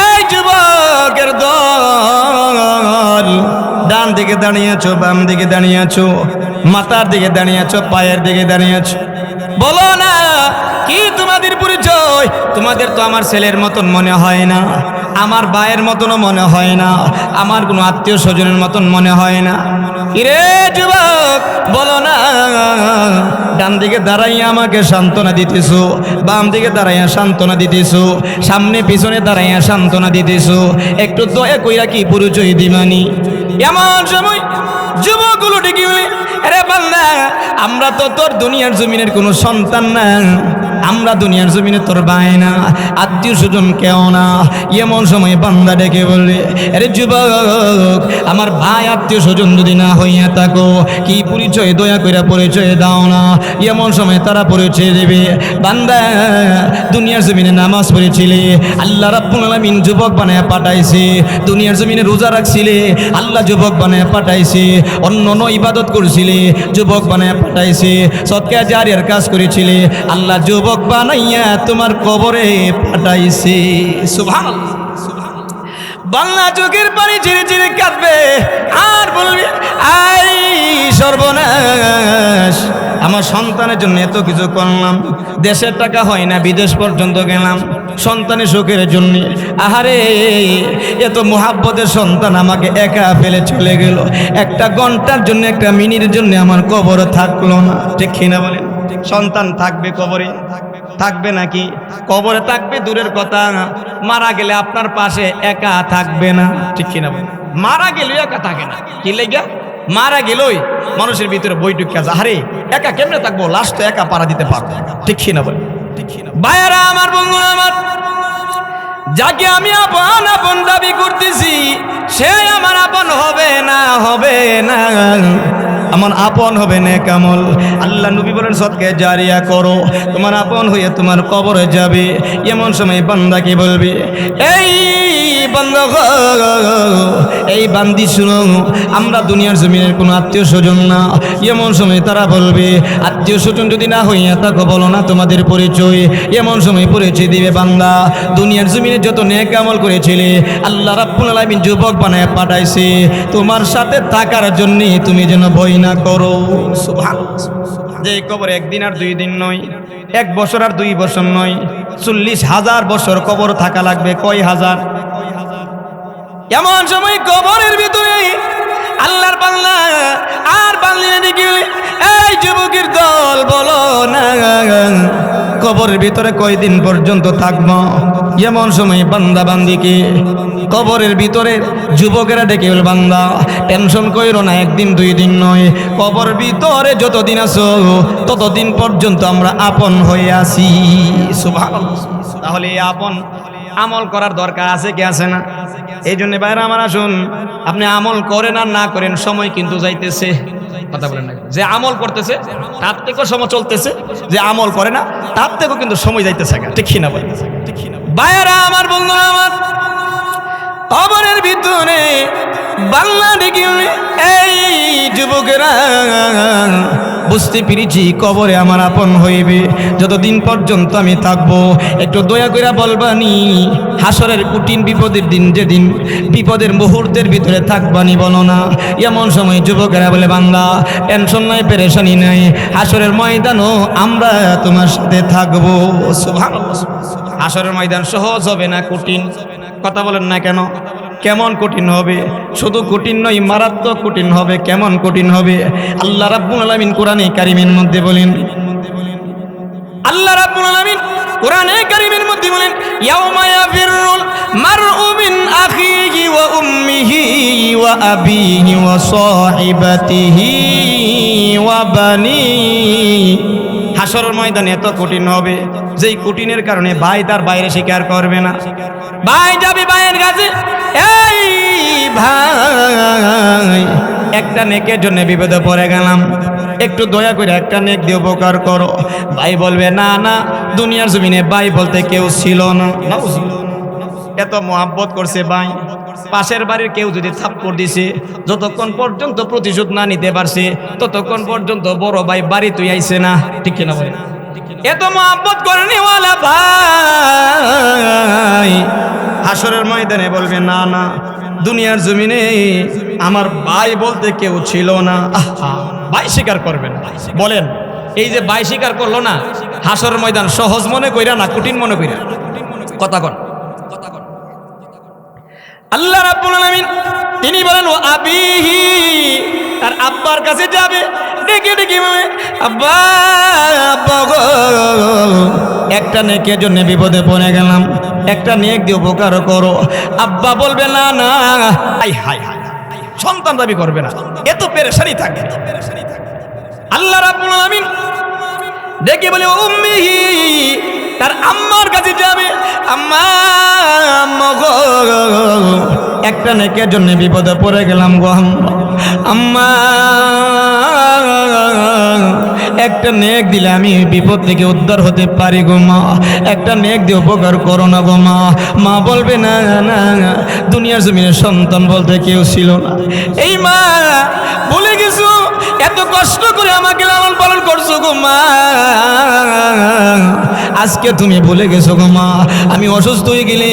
এই যুবকের দল, ডান দিকে দাঁড়িয়ে আছো, বাম দিকে দাঁড়িয়ে আছো, মাথার দিকে দাঁড়িয়ে আছো, পায়ের দিকে দাঁড়িয়ে আছো, বলো না কি তোমাদের পরিচয়? তোমাদের তো আমার ছেলের মতন মনে হয় না, আমার ভাইয়ের মতনও মনে হয় না, আমার কোনো আত্মীয় স্বজনের মতন মনে হয় না। কিরে যুবক, বলো না। ডান দিকে দাঁড়াইয়া আমাকে সান্ত্বনা দিতেছো, বাম দিকে দাঁড়াইয়া সান্ত্বনা দিতেছো, সামনে পিছনে দাঁড়াইয়া সান্ত্বনা দিতেছো, একটু দয়া কইরা কি পরিচয় দিবানি? এমন সময় যুবকগুলো ডেকে বলে আরে বান্দা, আমরা তো তোর দুনিয়ার জমিনের কোনো সন্তান না, আমরা দুনিয়ার জমিনে তোর ভাই না, আত্মীয় স্বজন কেউ না। এমন সময় বান্দা ডেকে বলবে আরে যুবক, আমার ভাই আত্মীয় স্বজন যদি না হইয়া থাকো, কি পরিচয় দয়া করে পরিচয় দাও না। এমন সময় তারা পরিচয় দেবে, বান্দা দুনিয়ার জমিনে নামাজ পড়েছিলে, আল্লাহ রাব্বুল আলামিন যুবক বানায় পাঠাইছে, দুনিয়ার জমিনে রোজা রাখছিলে, আল্লাহ যুবক বানায় পাঠাইছে, অন্য ইবাদত করছিলে, যুবক বানায় পাঠাইছে, সদকা জারিয়ার কাজ করেছিলে, আল্লাহ যুবক বানাইয়া তোমার কবরে পাঠাইছে। সুবহানাল্লাহ। বাংলা চোখের পানি ঝিরে ঝিরে কাঁদবে আর বলবে আই সর্বনাশ, আমার সন্তানের জন্য এত কিছু করলাম, দেশের টাকা হয় না, বিদেশ পর্যন্ত গেলাম সন্তানের সুখের জন্য, আহারে এত মোহাব্বতের সন্তান আমাকে একা ফেলে চলে গেল, একটা ঘন্টার জন্য, একটা মিনিটের জন্য আমার কবরে থাকলো না। ঠিক কিনা বলেন? সন্তান থাকবে কবরে, থাকবে নাকি? কবরে থাকবে দূরের কথা, মারা গেলে আপনার পাশে একা থাকবে না। ঠিক কিনা বলেন? মারা গেলেও একা থাকে না। কি লেগা? মারা গেলই মানুষের ভিতরে বৈঠক আছে, আরে একা কেমনে থাকবো, লাশ তো একা পাড়া দিতে পারবো। ঠিক কিনা বলেন? ভাইয়ারা আমার, বন্ধুরা আমার, যাকে আমি আপন আপন দাবি করতেছি সে আমার আপন হবে না, হবে না। আমার আপন হবে নেক আমল। আল্লাহ নবী বলেন সদকা জারিয়া করো, তোমার আপন হয়ে তোমার কবরে যাবে। এমন সময় বান্দা কি বলবে, এই বান্দা গো, এই বান্দি শুনো, আমরা দুনিয়ার জমিনের কোনো আত্মীয় স্বজন না। এমন সময় তারা বলবে, আত্মীয় স্বজন যদি না হইয়া থাকো বলো না তোমাদের পরিচয়। এমন সময় পরিচয় দিবে, বান্দা দুনিয়ার জমিনে যত নেক আমল করেছিলে আল্লাহ রাব্বুল আলামিন যুবক বানায় পাঠাইছে তোমার সাথে থাকার জন্য, তুমি যেন ভয় না করো। সুবহানাল্লাহ। যে কবরে একদিন আর 2 দিন নয়, 1 বছর আর 2 বছর নয়, 40,000 বছর কবর থাকা লাগবে। কয় হাজার? এমন সময় কবরের ভিতরে আল্লাহর বান্দা আর বান্দিনে দেখি, এই যুবকের দল বলো না কবরের ভিতরে কয়দিন পর্যন্ত থাকবো। এমন সময় বান্দা বান্দিকে কবরের ভিতরে যুবকেরা ডেকে বল, বান্দা টেনশন কইরো না, 1 দিন 2 দিন নয়, কবরের ভিতরে যতদিন আছো ততদিন পর্যন্ত আমরা আপন হয়ে আছি। সুবহানাল্লাহ। তাহলে এই আপন আমল করার দরকার আছে কি আছে না? এই জন্য ভাইরা আমার আসুন, আপনি আমল করেন আর না করেন, সময় কিন্তু যাইতেছে। কথা বলেন না, যে আমল করতেছে তার থেকেও সময় চলতেছে, যে আমল করে না তার থেকেও কিন্তু সময় যাইতেছে। ঠিক না বলেন? ভাইরা আমার, বন্ধুরা আমার, কবরের ভিতরে বাংলা দেখি, এই যুবকেরা বুঝতে পেরেছি কবরে আমার আপন হইবে যতদিন পর্যন্ত আমি থাকবো। একটু দয়া করে বলবানি, হাসরের কঠিন বিপদের দিন, যেদিন বিপদের মুহূর্তের ভিতরে থাকবানি বলো না। এমন সময় যুবকেরা বলে, বান্দা টেনশন নাই, পেরেশানি নাই, হাসরের ময়দানও আমরা তোমার সাথে থাকবো। সুবহানাল্লাহ। হাসরের ময়দান সহজ হবে না, কঠিন। কথা বলেন না কেন? কেমন কঠিন হবে? শুধু কঠিন নয়, মারাত্মক কঠিন হবে। কেমন কঠিন হবে? আল্লাহ রাব্বুল আলামিন কোরআনে কারিমের মধ্যে বলেন, আল্লাহ রাব্বুল আলামিন কোরআনে কারিমের মধ্যে বলেন, ইয়াউমা ইয়াফিরুল মারউ মিন আখিহি ওয়া উম্মিহি ওয়া আবিহি ওয়া সাহিবাতিহি ওয়া বানি। হাসরের ময়দানে এত কঠিন হবে, যেই কঠিনের কারণে ভাই তার বাইরে স্বীকার করবে না। ভাই যাবে ভাইয়ের কাছে, এই ভাই একটা নেকের জন্য বিপদে পড়ে গেলাম, একটু দয়া করে একটা নেক দিয়ে উপকার করো। ভাই বলবে, না না, দুনিয়ার জমিনে ভাই বলতে কেউ ছিল না। এত মোহাব্বত করছে ভাই, পাশের বাড়ির কেউ যদি থাপ্পড় দিছে, যতক্ষণ পর্যন্ত প্রতিশোধ না নিতে পারছে ততক্ষণ পর্যন্ত বড় ভাই বাড়ি তুই আইছে না। ঠিক কিনা বলে? এত মোহাব্বত করেনিওয়ালা ভাই হাসরের ময়দানে বলবে, না না, দুনিয়ার জমিনে আমার ভাই বলতে কেউ ছিল না। ভাই স্বীকার করবে না। বলেন, এই যে ভাই স্বীকার করলো না, হাসরের ময়দান সহজ মনে কইরা না কঠিন মনে কইরা? কথা কন। আল্লাহ রাব্বুল আলামিন তিনি বলেন, ও আবিহি, তার আব্বার কাছে যাবে, ডেকে ডেকে বলে, আব্বা আব্বা গো, একটা নেকের জন্য বিপদে পড়ে গেলাম, একটা নেক দিয়ে উপকার করো। আব্বা বলবে, না না, হাই হাই হাই, সন্তান দাবি করবে না, এত পেরেশানি থাকে। আল্লাহ রাব্বুল আলামিন ডেকে বলে, ও উম্মিহি, তার আম্মার কাছে যাবে, আম্মা আম্মা গো, একটা নেকের জন্য বিপদে পড়ে গেলাম গো আম্মা, একটা নেক দিলে আমি বিপদ থেকে উদ্ধার হতে পারি গো মা, একটা নেক দিয়ে উপকার করো না গো মা। মা বলবে, না না, দুনিয়ার জমিনে সন্তান বলতে কেউ ছিল না। এই মা বলে গেছো, এত কষ্ট করে আমাকে লালন পালন করছো গো মা, আজকে তুমি ভুলে গেছো গো মা। আমি অসুস্থ হয়ে গেলে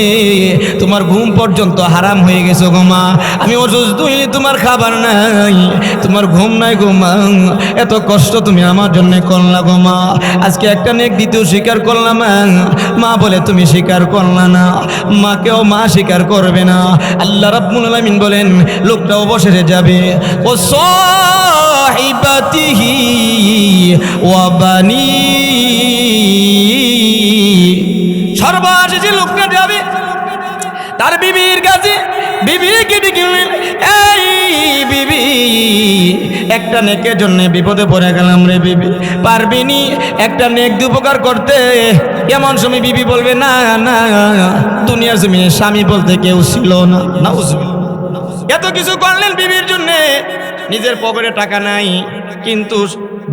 তোমার ঘুম পর্যন্ত হারাম হয়ে গেছো গো মা। আমি অসুস্থ হইলে তোমার খাবার নাই, তোমার ঘুম নাই গো মা। এত কষ্ট তুমি আমার জন্য করলা গো মা। আজকে একটা নেক দ্বিতীয় স্বীকার করলাম মা বলে তুমি স্বীকার করলা না, মাকেও মা স্বীকার করবে না। আল্লাহ রাব্বুল আলামিন বলেন, লোকটা অবশেষে যাবে, ও সাহিবাতিহি ওয়া বানি, সর্বশেষে লোকটা যাবে তার বিবির কাছে। বিবিকে ডেকে, এই বিবি, একটা নেকের জন্য বিপদে পড়ে গেলাম রে বিবি, পারবিনি একটা নেক দিয়ে উপকার করতে? এমন সময় বিবি বলবে, না না, দুনিয়ার জমিনে স্বামী বলতে কেউ ছিল না। এত কিছু করলেন বিবির জন্য, নিজের পকেটে টাকা নাই, কিন্তু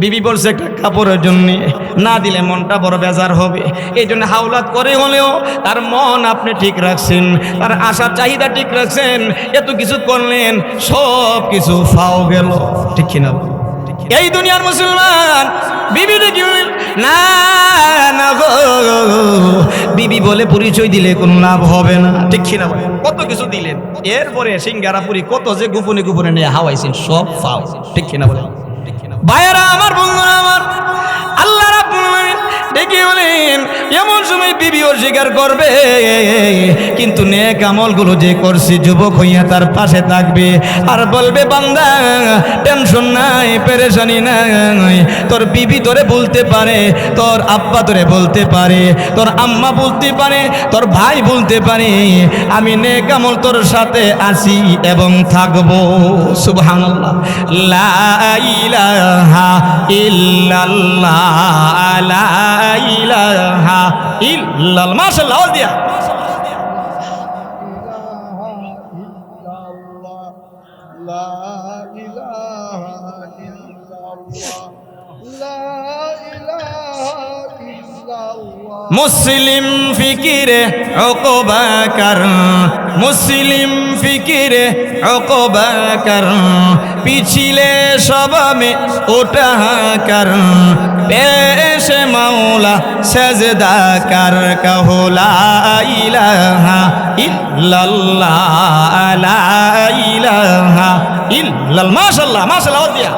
বিবি বলছে একটা কাপড়ের জন্য না দিলে মনটা বড় বেজার হবে, এই জন্য হাওলাত করে হলেও তার মন আপনি ঠিক রাখছেন, তার আশার চাহিদা ঠিক রাখছেন, এত কিছু করলেন, সব কিছু ফাও গেল, ঠিক কিনা? এই দুনিয়ার মুসলমান বিবি দেখি না না গো, বিবি বলে পরিচয় দিলে কোনো লাভ হবে না, ঠিক কিনা? কত কিছু দিলেন, এরপরে সিঙ্গারাপুরি কত যে গোপনে গোপনে নিয়ে হাওয়াইছেন, সব ফাও, ঠিক কিনা বলে? ভাইয়েরা আমার, বন্ধুরা আমার, আল্লাহ রাব্বুল আলামিন ডেকে বলেন এমন সময় বিবি অস্বীকার করবে, কিন্তু নেক আমলগুলো যে করছি যুবক হইয়া তার পাশে থাকবে আর বলবে বান্দা টেনশন নাই, পেরেশানি নাই, তোর বিবি তোরে বলতে পারে, তোর আব্বা তোরে বলতে পারে, তোর আম্মা বলতে পারে, তোর ভাই বলতে পারে, আমি নেক আমল তোর সাথে আছি এবং থাকবো। সুবহানাল্লাহ, লা ইলাহা ইল্লাল্লাহ, লা ইলাহা ইল্লাল্লাহ। মাশাআল্লাহ, আওয়াজ দিয়া। মুসলিম ফিকিরে উকবা কর, মুসলিম ফিকিরে উকবা কর, পিছলে সব মে উঠা কর, পেশ মৌলা সজদা কর, কহো লা ইলাহা ইল্লাল্লাহ, লা ইলাহা ইল্লাল্লাহ। মাশাআল্লাহ, মাশাআল্লাহ দিয়া।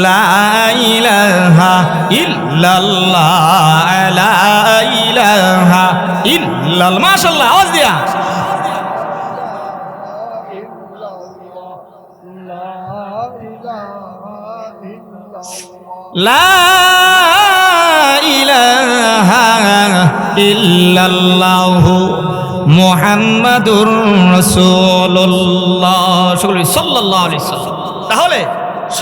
লা ইলাহা ইল্লাল্লাহ, লা ইলাহা ইল্লাল্লাহ। মাশাআল্লাহ, আওয়াজ দিয়া। লা ইলাহা ইল্লাল্লাহু মুহাম্মাদুর রাসূলুল্লাহ সাল্লাল্লাহু আলাইহি ওয়াসাল্লাম। তাহলে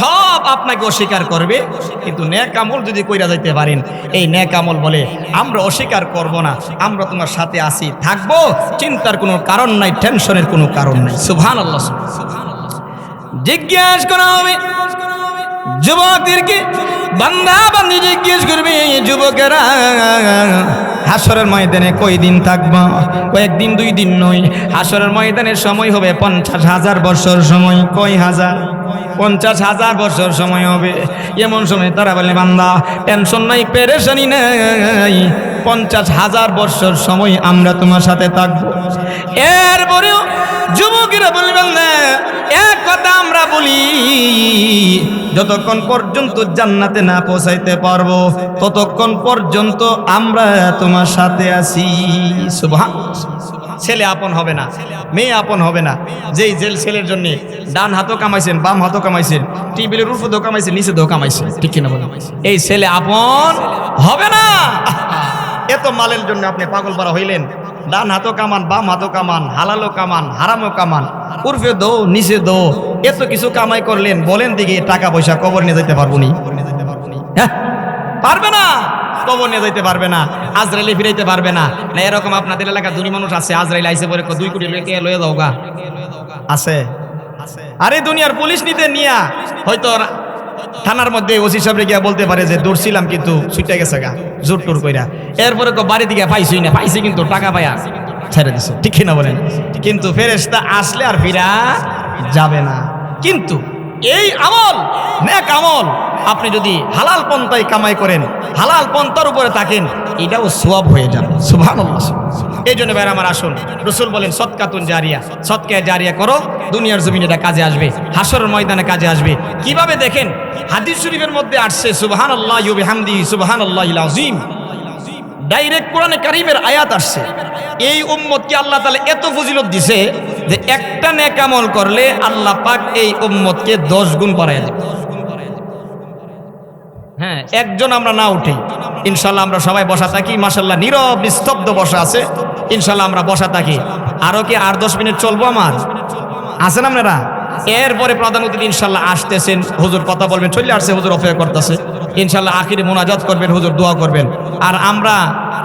সব আপনাকে অস্বীকার করবে, কিন্তু নেক আমল যদি কইরা যাইতে পারেন, এই নেক আমল বলে আমরা অস্বীকার করব না, আমরা তোমার সাথে আছি, থাকবো, চিন্তার কোনো কারণ নাই, টেনশনের কোনো কারণ নাই। সুবহানাল্লাহ। জিজ্ঞাসা করা হবে যুবকদেরকে, বান্দা বান্দি জিজ্ঞেস করবে যুবকেরা, হাসরের ময়দানে কয়দিন থাকবা? কয়েকদিন, 2 দিন নয়, হাসরের ময়দানের সময় হবে 50,000 বছর সময়। কয় হাজার? 50,000 বছর সময় হবে। এমন সময় তারা বলে বান্দা টেনশন নাই, পেরেশানি নাই, 50,000 বছর সময় আমরা তোমার সাথে থাকবো। এরপরেও যুবকেরা বলবেন না, এক কথা আমরা বলি, যতক্ষণ পর্যন্ত জান্নাতে না পৌঁছাইতে পারবো ততক্ষণ পর্যন্ত আমরা তোমার সাথে আছি। সুবহানাল্লাহ। ছেলে আপন হবে না, মেয়ে আপন হবে না। যেই জেল ছেলের জন্য ডান হাতও কামাইছেন, বাম হাতও কামাইছেন, টেবিলের উপরেও কামাইছেন, নিচে দো কামাইছেন, ঠিক কিনা বলেন? এই ছেলে আপন হবে না। এত মালের জন্য আপনি পাগল পারা হইলেন, ডান হাতও কামান, বাম হাতও কামান, হালালও কামান, হারামও কামান, উর্ফে দো, নিচে দো, এত কিছু কামাই করলেন, বলেন দিকে টাকা পয়সা কবর নিয়ে যেতে পারবো নি? হ্যাঁ, পারবে না, কবর নিয়ে যাইতে পারবে না, আজরাইলে ফিরাইতে পারবে না। না এরকম আপনাদের এলাকা দুনি মানুষ আছে, আজরাইল আইসে পরে 2 কোটি লেকে লয়ে যাও গা, আছে? আরে দুনিয়ার পুলিশ নিতে নিয়া হয়তো থানার মধ্যে ওসি সাহেবরে গিয়া বলতে পারে যে দৌড়ছিলাম কিন্তু ছুটে গেছে গা, জোর টোর কইরা। এরপরে বাড়ি দিকে পাইছই না, পাইছি কিন্তু টাকা পায়া ছেড়ে দিছে, ঠিক কিনা বলেন? কিন্তু ফেরেশতা আসলে আর ফিরা যাবে না। কিন্তু এই আমল, নেক আমল, আপনি যদি হালাল পন্থায় কামাই করেন, হালাল পন্থার উপরে থাকেন, এটাও সওয়াব হয়ে যাবে। সুবহানাল্লাহ। এই জন্য ভাইরা আমার, আসুন, রাসূল বলেন সদকাতুন জারিয়া, সদকা জারিয়া করো, দুনিয়ার জমিনে এটা কাজে আসবে, হাসরের ময়দানে কাজে আসবে। কিভাবে দেখেন, হাদিস শরীফের মধ্যে আসছে সুবহানাল্লাহি ওয়া বিহামদিহি সুবহানাল্লাহিল আযীম, ডাইরেক্ট কোরআনে কারীমের আয়াত আসছে। এই উম্মতকে আল্লাহ তাআলা এত ফজিলত দিছে যে একটা নেক আমল করলে আল্লাহ পাক এই উম্মতকে 10 গুণ বাড়ায় দেবে। হ্যাঁ, একজন আমরা না উঠি, ইনশাআল্লাহ আমরা সবাই বসা থাকি, মাশাআল্লাহ নীরব নিস্তব্ধ বসা আছে, ইনশাআল্লাহ আমরা বসা থাকি। আরো কি 8-10 মিনিট চলবো আমার? আছেন আপনারা? এরপরে প্রধান অতিথি ইনশাআল্লাহ আসতেছেন, হুজুর কথা বলবেন, চলে আসছে, হুজুর অপেক্ষা করতেছে, ইনশাআল্লাহ আখিরে মোনাজাত করবেন, হুজুর দোয়া করবেন। আর আমরা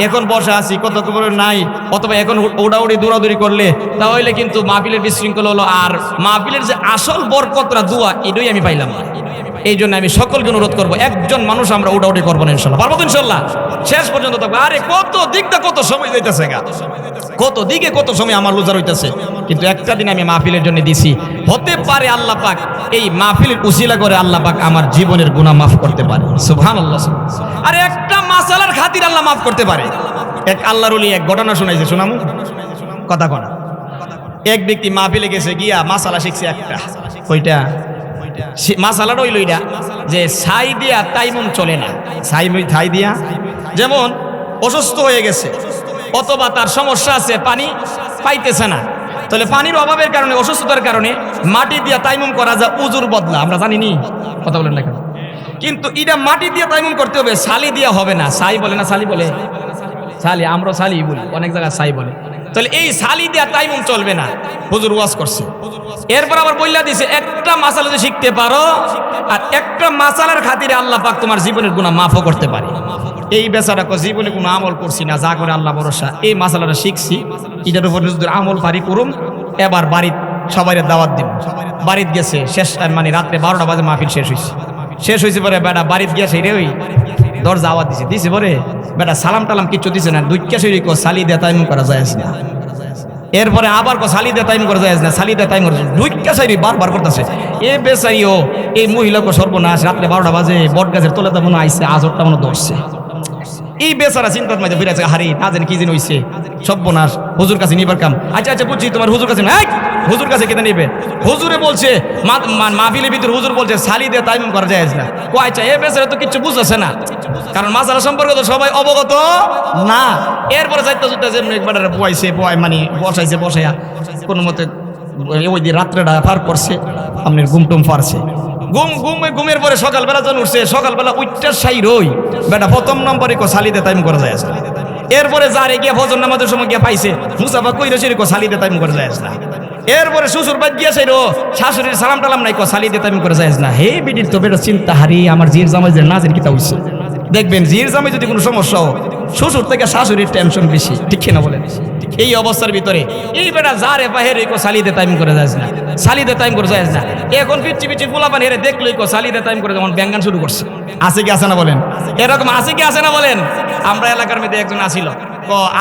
এখন বসে আছি কত করে নাই, অথবা এখন ওড়াউড়ি দৌড়াদৌড়ি করলে তাহলে কিন্তু মাহফিলের বিশৃঙ্খলা হলো, আর মাহফিলের যে আসল বরকতরা দোয়া এটাই আমি পাইলাম না। এই জন্য আমি সকলকে অনুরোধ করবো, একজন মানুষ আমরা উঠাউটি করবো না ইনশাল্লাহ, পারবো তো ইনশাল্লাহ, শেষ পর্যন্ত থাকবো। আরে কত দিকটা কত সময় যাইতেছে গা, কত দিকে কত সময় আমার লুজার হইতেছে, কিন্তু একটা দিন আমি মাহফিলের জন্য দিছি, হতে পারে আল্লাহ পাক এই মাহফিলের উসিলা করে আল্লাহ পাক আমার জীবনের গুনাহ মাফ করতে পারে। সুবহানাল্লাহ। আরে একটা মাসালার খাতির আল্লাহ মাফ করতে পারে। এক আল্লাহর ওলি এক ঘটনা শোনাইছে, শোনামু কথা কনা। এক ব্যক্তি মাহফিলে গেছে, গিয়া মাসালা শিখছে একটা, ওইটা মাসালাটা হইল এটা যে ছাই দিয়া তাইমুম চলে না। ছাই দিয়া, যেমন অসুস্থ হয়ে গেছে অথবা তার সমস্যা আছে, পানি পাইতেছে না, তাহলে পানির অভাবের কারণে, অসুস্থতার কারণে মাটি দিয়া তাইমুম করা যায় উজুর বদলা, আমরা জানি নি, কথা বলেন না কেন? কিন্তু এটা মাটি দিয়ে তাইমুম করতে হবে, ছালি দিয়া হবে না। ছাই বলে না, ছালি বলে, ছালি, আমরা ছালি বলি, অনেক জায়গায় ছাই বলে। তাহলে এই ছালি দিয়া তাইমুম চলবে না, হুজুর ওয়াজ করছে। এরপর আবার বললা দিছে একটা মাসালা যদি শিখতে পারো, আর একটা মাসালার খাতিরে আল্লাহ পাক তোমার জীবনের গুনাহ মাফও করতে পারে। এই বেচারা জীবনে কোনো আমল করছি না, যা করে আল্লাহ ভরসা, এই মাসালাটা শিখছি, এটার উপর যদি আমল পারি করুম, এবার বাড়ির সবাই দাওয়াত দিব। বাড়িতে গেছে, শেষ মানে রাত্রে 12টা বাজে মাহফিল শেষ হয়েছে পরে বেটা বাড়িতে গিয়েছে, রে ওই দরজা আওয়াজ দিছে পরে বেটা সালাম টালাম কিচ্ছু দিছে না, দুইটা শরীর সালি দিয়ে তাইমুম করা যায় না। এরপরে আবার সালি দিয়ে তাইমুম করা যায় না, সালি দিয়ে তাইমুম করা, দুইটা শরীর বারবার করতেছে। এ বেচারিও এই মহিলাকে সর্বনাশ, রাত্রে 12টা বাজে বট গাছের তলাতে মনে আইসে, আজরটা মনে ধরছে। এই বেচারা চিন্তার মাঝে ফিরে আছে, হারি না জানি কি যেন হইছে, সর্বনাশ, হুজুর কাছে নিবার কাম। আচ্ছা বুঝছি, তোমার হুজুর কাছে নাই, হুজুর কাছে কেটে নিবে? হুজুরে বলছে মাহফিলের ভিতর হুজুর বলছে সালি দিয়ে তাইমুম করা যায় না। ও আচ্ছা, এ বেচারা তো কিছু বুঝতেছে না, কারণ মাসালা সম্পর্কে তো সবাই অবগত না। এরপরে যাইতে যেমন একবার মানে বসাইয়া কোনো মতে ওই দিয়ে রাত্রেটা পার করছে, আপনার ঘুমটুম পারছে। ঘুমের পরে সকালবেলা যখন উঠছে, সকালবেলা উঠতে সাই রই বেটা প্রথম নম্বরে সালিদে তাইম করা যায় না। এরপরে যারে গিয়া ফজর নামাজের সময় গিয়া পাইছে, মুসাফা কইরে সেরি সালিদে তাইম করা যায় না। এরপরে শ্বশুর বাদ গিয়া সেই শাশুড়ির সালাম টালাম নাই, সালিদে তাইম করা যায় না। হে বিডির তো বেটা চিন্তা, হারি আমার জির জামাই যে না জানি কিতা হইছে। দেখবেন জির জামাই যদি কোনো সমস্যা হোক, শ্বশুর থেকে শাশুড়ির টেনশন বেশি, ঠিক না বলেন? এই অবস্থার ভিতরে এই বেটা যারে বাহির সালিদে টাইম করে যায় না, সালিদে টাইম করে যায় না। এখন পিচ্ছি পোলাপান হেরে দেখলো সালিদে টাইম করে যেমন ব্যাঙ্গান শুরু করছে। আছে কি আছে না বলেন? এরকম আছে কি আছে না বলেন? আমরা এলাকার মধ্যে একজন আসিল,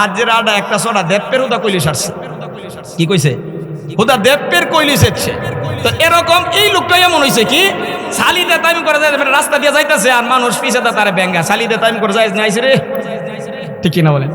আজ যে রাডা একটা সোডা দেবপের হুদা কইলি সারছে। কি কইছে? হুদা দেবপের কইলি সেচ্ছে। তো এরকম এই লোকটা এমন হয়েছে কি, সালিদে টাইম করে যায়, রাস্তা দিয়ে যাইতেছে আর মানুষ পিছে তারে ব্যাঙ্গা, সালিদে টাইম করে যায় না, আইসে রে, ঠিক কিনা বলেন?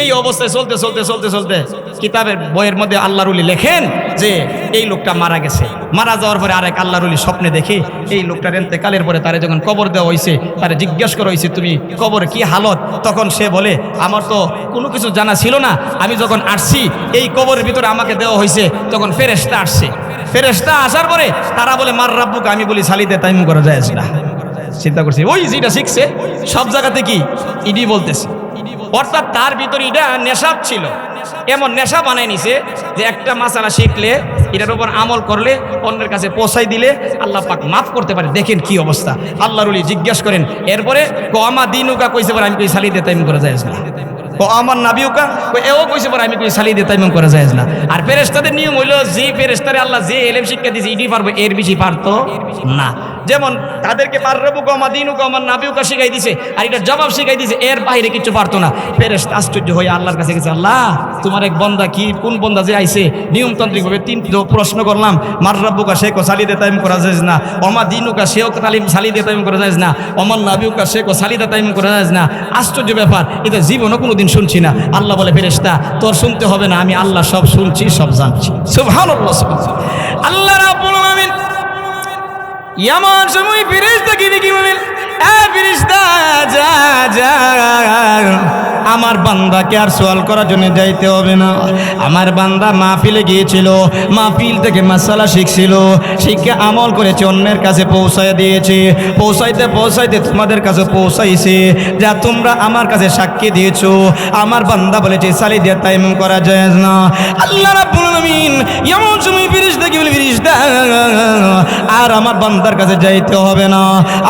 এই অবস্থায় চলতে কিতাবের বইয়ের মধ্যে আল্লাহর ওলি লেখেন যে এই লোকটা মারা গেছে। মারা যাওয়ার পরে আরেক আল্লাহর ওলি স্বপ্নে দেখে এই লোকটার ইন্তেকালের পরে তারে যখন কবর দেওয়া হয়েছে, তারে জিজ্ঞেস করা হয়েছে তুমি কবরে কি হালত? তখন সে বলে আমার তো কোনো কিছু জানা ছিল না, আমি যখন আসছি এই কবরের ভিতরে আমাকে দেওয়া হয়েছে, তখন ফেরেশতা আসছে। ফেরেশতা আসার পরে তারা বলে মার রাব্বুক, আমি বলি সালিদে তাইমুম করা যায় না। চিন্তা করছি ওই যেটা শিখছে সব জায়গাতে কি ইডি বলতেছে, অর্থাৎ তার ভিতরে এটা নেশাব ছিল, এমন নেশা বানাই নিছে যে একটা মাসালা শিখলে, এটার উপর আমল করলে, অন্যের কাছে পৌঁছাই দিলে আল্লাহ পাক মাফ করতে পারে। দেখেন কি অবস্থা। আল্লাহর ওলি জিজ্ঞাসা করেন, এরপরে আমা দিনুকা কইছে পারে আমি কই সালিদে তাইমুম করা যায় না। আমার নাবিউকা এও কইছে পারে আমি কই সালিদে তাইমুম করা যায় না। আর ফেরেশতাদের নিয়ম হইল, যে ফেরেশতারে আল্লাহ যে এলেম শিক্ষা দিয়েছে ইডি পারবে, এর বেশি পারতো না। যেমন তাদেরকে পাররাবুকা আমা দিনুকা আমার নাবিউকা শিখাই দিছে, আর এটা জবাব শিখাই দিছে, এর বাইরে কিছু পারতো না। ফেরেশতা আশ্চর্য হয়ে আল্লাহর কাছে গেছে, আল্লাহ তোমার এক বন্দা কি, কোন বন্দা যে আইছে নিয়মতান্ত্রিকভাবে 3 প্রশ্ন করলাম, মার রাব্বুকা সে কো সালিদে তাইম করা যায় না, ওমা দিনুকা সেও তালিম সালিদে তাইম করা যায় না, ওমান নাবিউকা সে কো সালিদে তাইম করা যায় না। আশ্চর্য ব্যাপার, এটা জীবনও কোনোদিন শুনছি না। আল্লাহ বলে ফেরেশতা তোর শুনতে হবে না, আমি আল্লাহ সব শুনছি, সব জানছি। সুবহানাল্লাহ। আল্লাহ রাব্বুল আলামিন এমন সময় ফেরেশতাকে দেখি বলেন, এ ফেরেশতা যা যা, আমার বান্দাকে আর সওয়াল করার জন্য যাইতে হবে না। আমার বান্দা মাহফিলে গিয়েছিল, মাহফিল থেকে মাসালা শিখছিল, শিখে আমল করেছে, অন্যের কাছে পৌঁছায় দিয়েছে, পৌঁছাইতে তোমাদের কাছে পৌঁছাইছে, যা তোমরা আমার কাছে সাক্ষী দিয়েছো। আমার বান্দা বলেছে সালিদে তাইমুম করা যায় না। আল্লাহ রাব্বুল আলামিন এমন সময় ফেরেশতাকে বলে, ফেরেশতা আর আমার বান্দার কাছে যাইতে হবে না,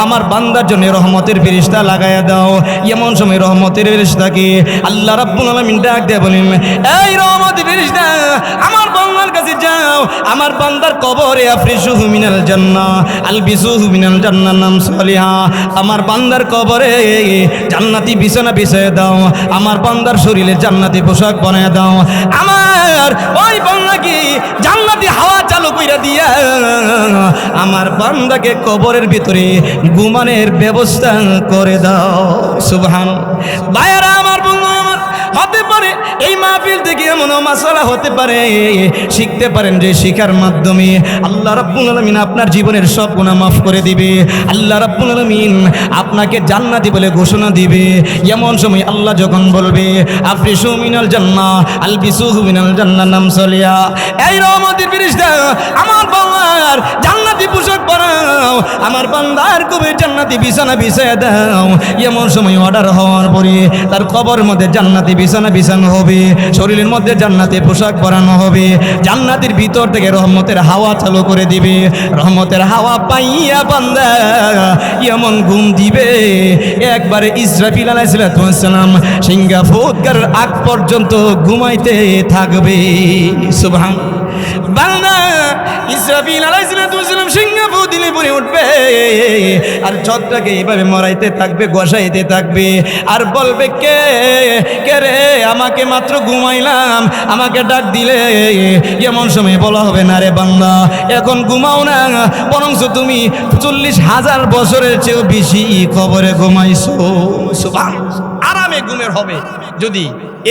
আমার বান্দার জন্য রহমতের ফেরেশতা লাগায়া দাও। এমন সময় রহমতের ফেরেশতাকে আল্লাহ রাব্বুল আলামিন ডাক দিয়ে বলেন, এই রহমতের ফেরেশতা আমার বান্দার কাছে যাও, আমার বান্দার কবরে আফরিসুহু মিনাল জান্নাহ আলবিসুহু মিনাল জান্নাহ নাম সালিহা, আমার বান্দার কবরে জান্নাতি বিছানা বিছায় দাও, আমার বান্দার শরীরে জান্নাতি পোশাক বানায় দাও, আমার ওই বান্দাকে জান্নাতি হাওয়া চালু কইরা দিয়া আমার বান্দাকে কবরের ভিতরে ঘুমানোর ব্যবস্থা করে দাও। সুবহানাল্লাহ। ভাইয়ারা আমার বন্ধু আমার, হতে পারে এই মাহফিল থেকে এমন মাসালা হতে পারে শিখতে পারেন যে শিখার মাধ্যমে আল্লাহ রাব্বুল আলামিন আপনার জীবনের সব গুনাহ মাফ করে দিবে, আল্লাহ রাব্বুল আলামিন আপনাকে জান্নাতি বলে ঘোষণা দিবে। এমন সময় আল্লাহ যখন বলবে আফরিসু মিনাল জান্নাহ আলবিসুহু মিনাল জান্নাহ নাম সালিয়া, এই রহমতের ফেরেশতা আমার বান্দার জান্নাতি পোশাক পরাও, আমার বান্দার কবরে জান্নাতি বিছানা বিছায় দাও। এমন সময় অর্ডার হওয়ার পরে তার কবরের মধ্যে জান্নাতি বিছানা বিছানো হবে, শরীরের মধ্যে জান্নাতি পোশাক পরানো হবে, জান্নাতের ভিতর থেকে রহমতের হাওয়া চালু করে দিবে। রহমতের হাওয়া পাইয়া বান্দা এমন ঘুম দিবে একবারে ইসরাফিল আলাইহিস সালাম সিংহা ফুৎকার আগ পর্যন্ত ঘুমাইতে থাকবে। সুবহানাল্লাহ। বান্দা ইসরাফিল আলাইহিস সালাম সিংহা ফু দিলে পরে উঠবে আর ছত্রাকে এইভাবে মরাইতে থাকবে, গসাইতে থাকবে আর বলবে, কে কে রে, আমাকে মাত্র ঘুমাইলাম, আমাকে ডাক দিলে। এমন সময় বলা হবে, না রে বান্দা এখন ঘুমাও না, বরঞ্চ তুমি 40,000 বছরের চেয়েও বেশি কবরে ঘুমাইছো। সুবহানাল্লাহ। আরামে ঘুমের হবে যদি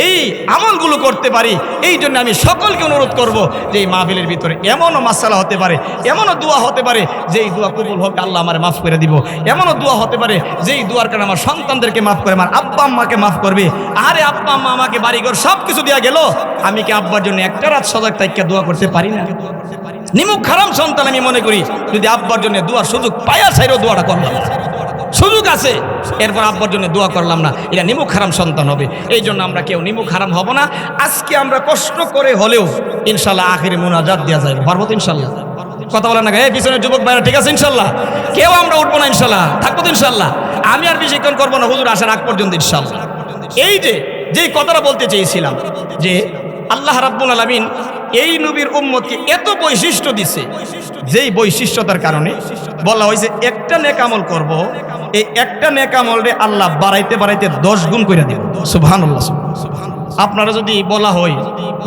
এই আমলগুলো করতে পারি। এই জন্য আমি সকলকে অনুরোধ করব যে এই মাহফিলের ভিতরে এমনও মাসালা হতে পারে, এমনও দোয়া হতে পারে যে এই দোয়া কবুল হবে, আল্লাহ আমার মাফ করে দিব। এমনও দোয়া হতে পারে যে এই দোয়ার কারণে আমার সন্তানদেরকে মাফ করে, আমার আব্বা আম্মাকে মাফ করবে। আরে আব্বা আম্মা আমাকে বাড়িঘর সব কিছু দেওয়া গেল, আমি কি আব্বার জন্য একটা রাত সজাগ থাইকা দোয়া করতে পারি না? নিমুখ হারাম সন্তান আমি মনে করি যদি আব্বার জন্য দোয়ার সুযোগ পায়া ছাইরও দোয়াটা করলাম, সুযোগ আছে এরপর আব্বার জন্য দোয়া করলাম না, এটা নিমুখ হারাম সন্তান হবে। এই জন্য আমরা কেউ নিমুখ হারাম হব না। আজকে আমরা কষ্ট করে হলেও ইনশাল্লাহ আখিরে মুনাজাত দেওয়া যায়, পারবো তো ইনশাল্লাহ? কথা বলেন না, এই পিছনে যুবক ভাইরা ঠিক আছে ইনশাল্লাহ? কেউ আমরা উঠবো না ইনশাল্লাহ, থাকবো তো ইনশাল্লাহ? আমি আর বেশিক্ষণ করবো না, হুজুর আসার আগ পর্যন্ত ইনশাল্লাহ। এই যে কথাটা বলতে চেয়েছিলাম যে আল্লাহ রাব্বুল আলামিন এই নবীর উম্মতকে এত বৈশিষ্ট্য দিছে, যেই বৈশিষ্ট্যতার কারণে বলা হয়েছে একটা নেক আমল করব, এই একটা নেক আমল রে আল্লাহ বাড়াইতে বাড়াইতে 10 গুণ করে দিবেন। সুবহানাল্লাহ। আপনারা যদি বলা হয়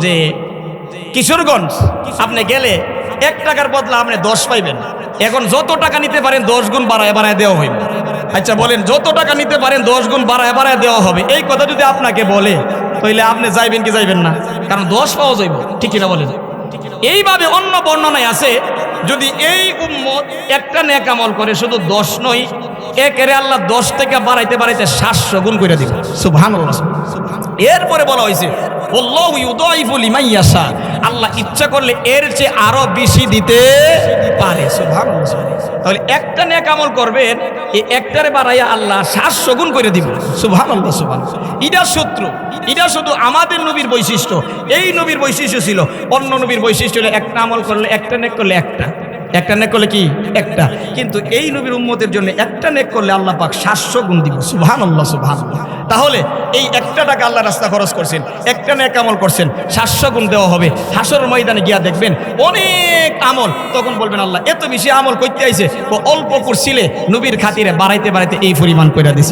যে কিশোরগঞ্জ আপনি গেলে 1 টাকার বদলা আপনি 10 পাইবেন, এখন যত টাকা নিতে পারেন 10 গুণ বাড়ায় বাড়ায় দেওয়া হইবে। আচ্ছা বলেন, যত টাকা নিতে পারেন 10 গুণ বাড়ায় বাড়ায় দেওয়া হবে, এই কথা যদি আপনাকে বলে তাহলে আপনি যাইবেন কি যাইবেন না? কারণ 10 পাওয়া যাইব, ঠিক কিনা বলেন? এইভাবে অন্য বর্ণনায় আছে যদি এই উম্মত একটা নেক আমল করে, শুধু 10 নয়, একেরে আল্লাহ 10 থেকে বাড়াইতে বাড়াইতে 700 গুণ করে দিবেন। সুবহানাল্লাহ। এরপরে বলা হয়েছে আল্লাহু ইউদাইফু লিমান ইয়াশা, আল্লাহ ইচ্ছা করলে এর চেয়ে আরো বেশি দিতে পারে। সুবহানাল্লাহ। তাহলে একটা নেক আমল করবেন, এই একটারে বাড়াইয়া আল্লাহ 700 গুণ করে দিবেন। সুবহানাল্লাহ। সুবহানাল্লাহ। এটা সূত্র, এটা শুধু আমাদের নবীর বৈশিষ্ট্য। এই নবীর বৈশিষ্ট্য ছিল, অন্য নবীর বৈশিষ্ট্য হলো একটা আমল করলে একটা নেক করলে একটা নেক করলে কি একটা, কিন্তু এই নবীর উম্মতের জন্য একটা নেক করলে আল্লাহ পাক 700 গুণ দিবেন। সুবহানাল্লাহ। সুবহানাল্লাহ। তাহলে এই একটা টাকা আল্লাহ রাস্তা খরচ করছেন, একটা নেক আমল করছেন, 700 গুণ দেওয়া হবে। হাসরের ময়দানে গিয়া দেখবেন অনেক আমল, তখন বলবেন আল্লাহ এত বেশি আমল করতে আইছে, অল্প করছিলে নবীর খাতিরে বাড়াইতে বাড়াইতে এই পরিমাণ কইরা দিছি।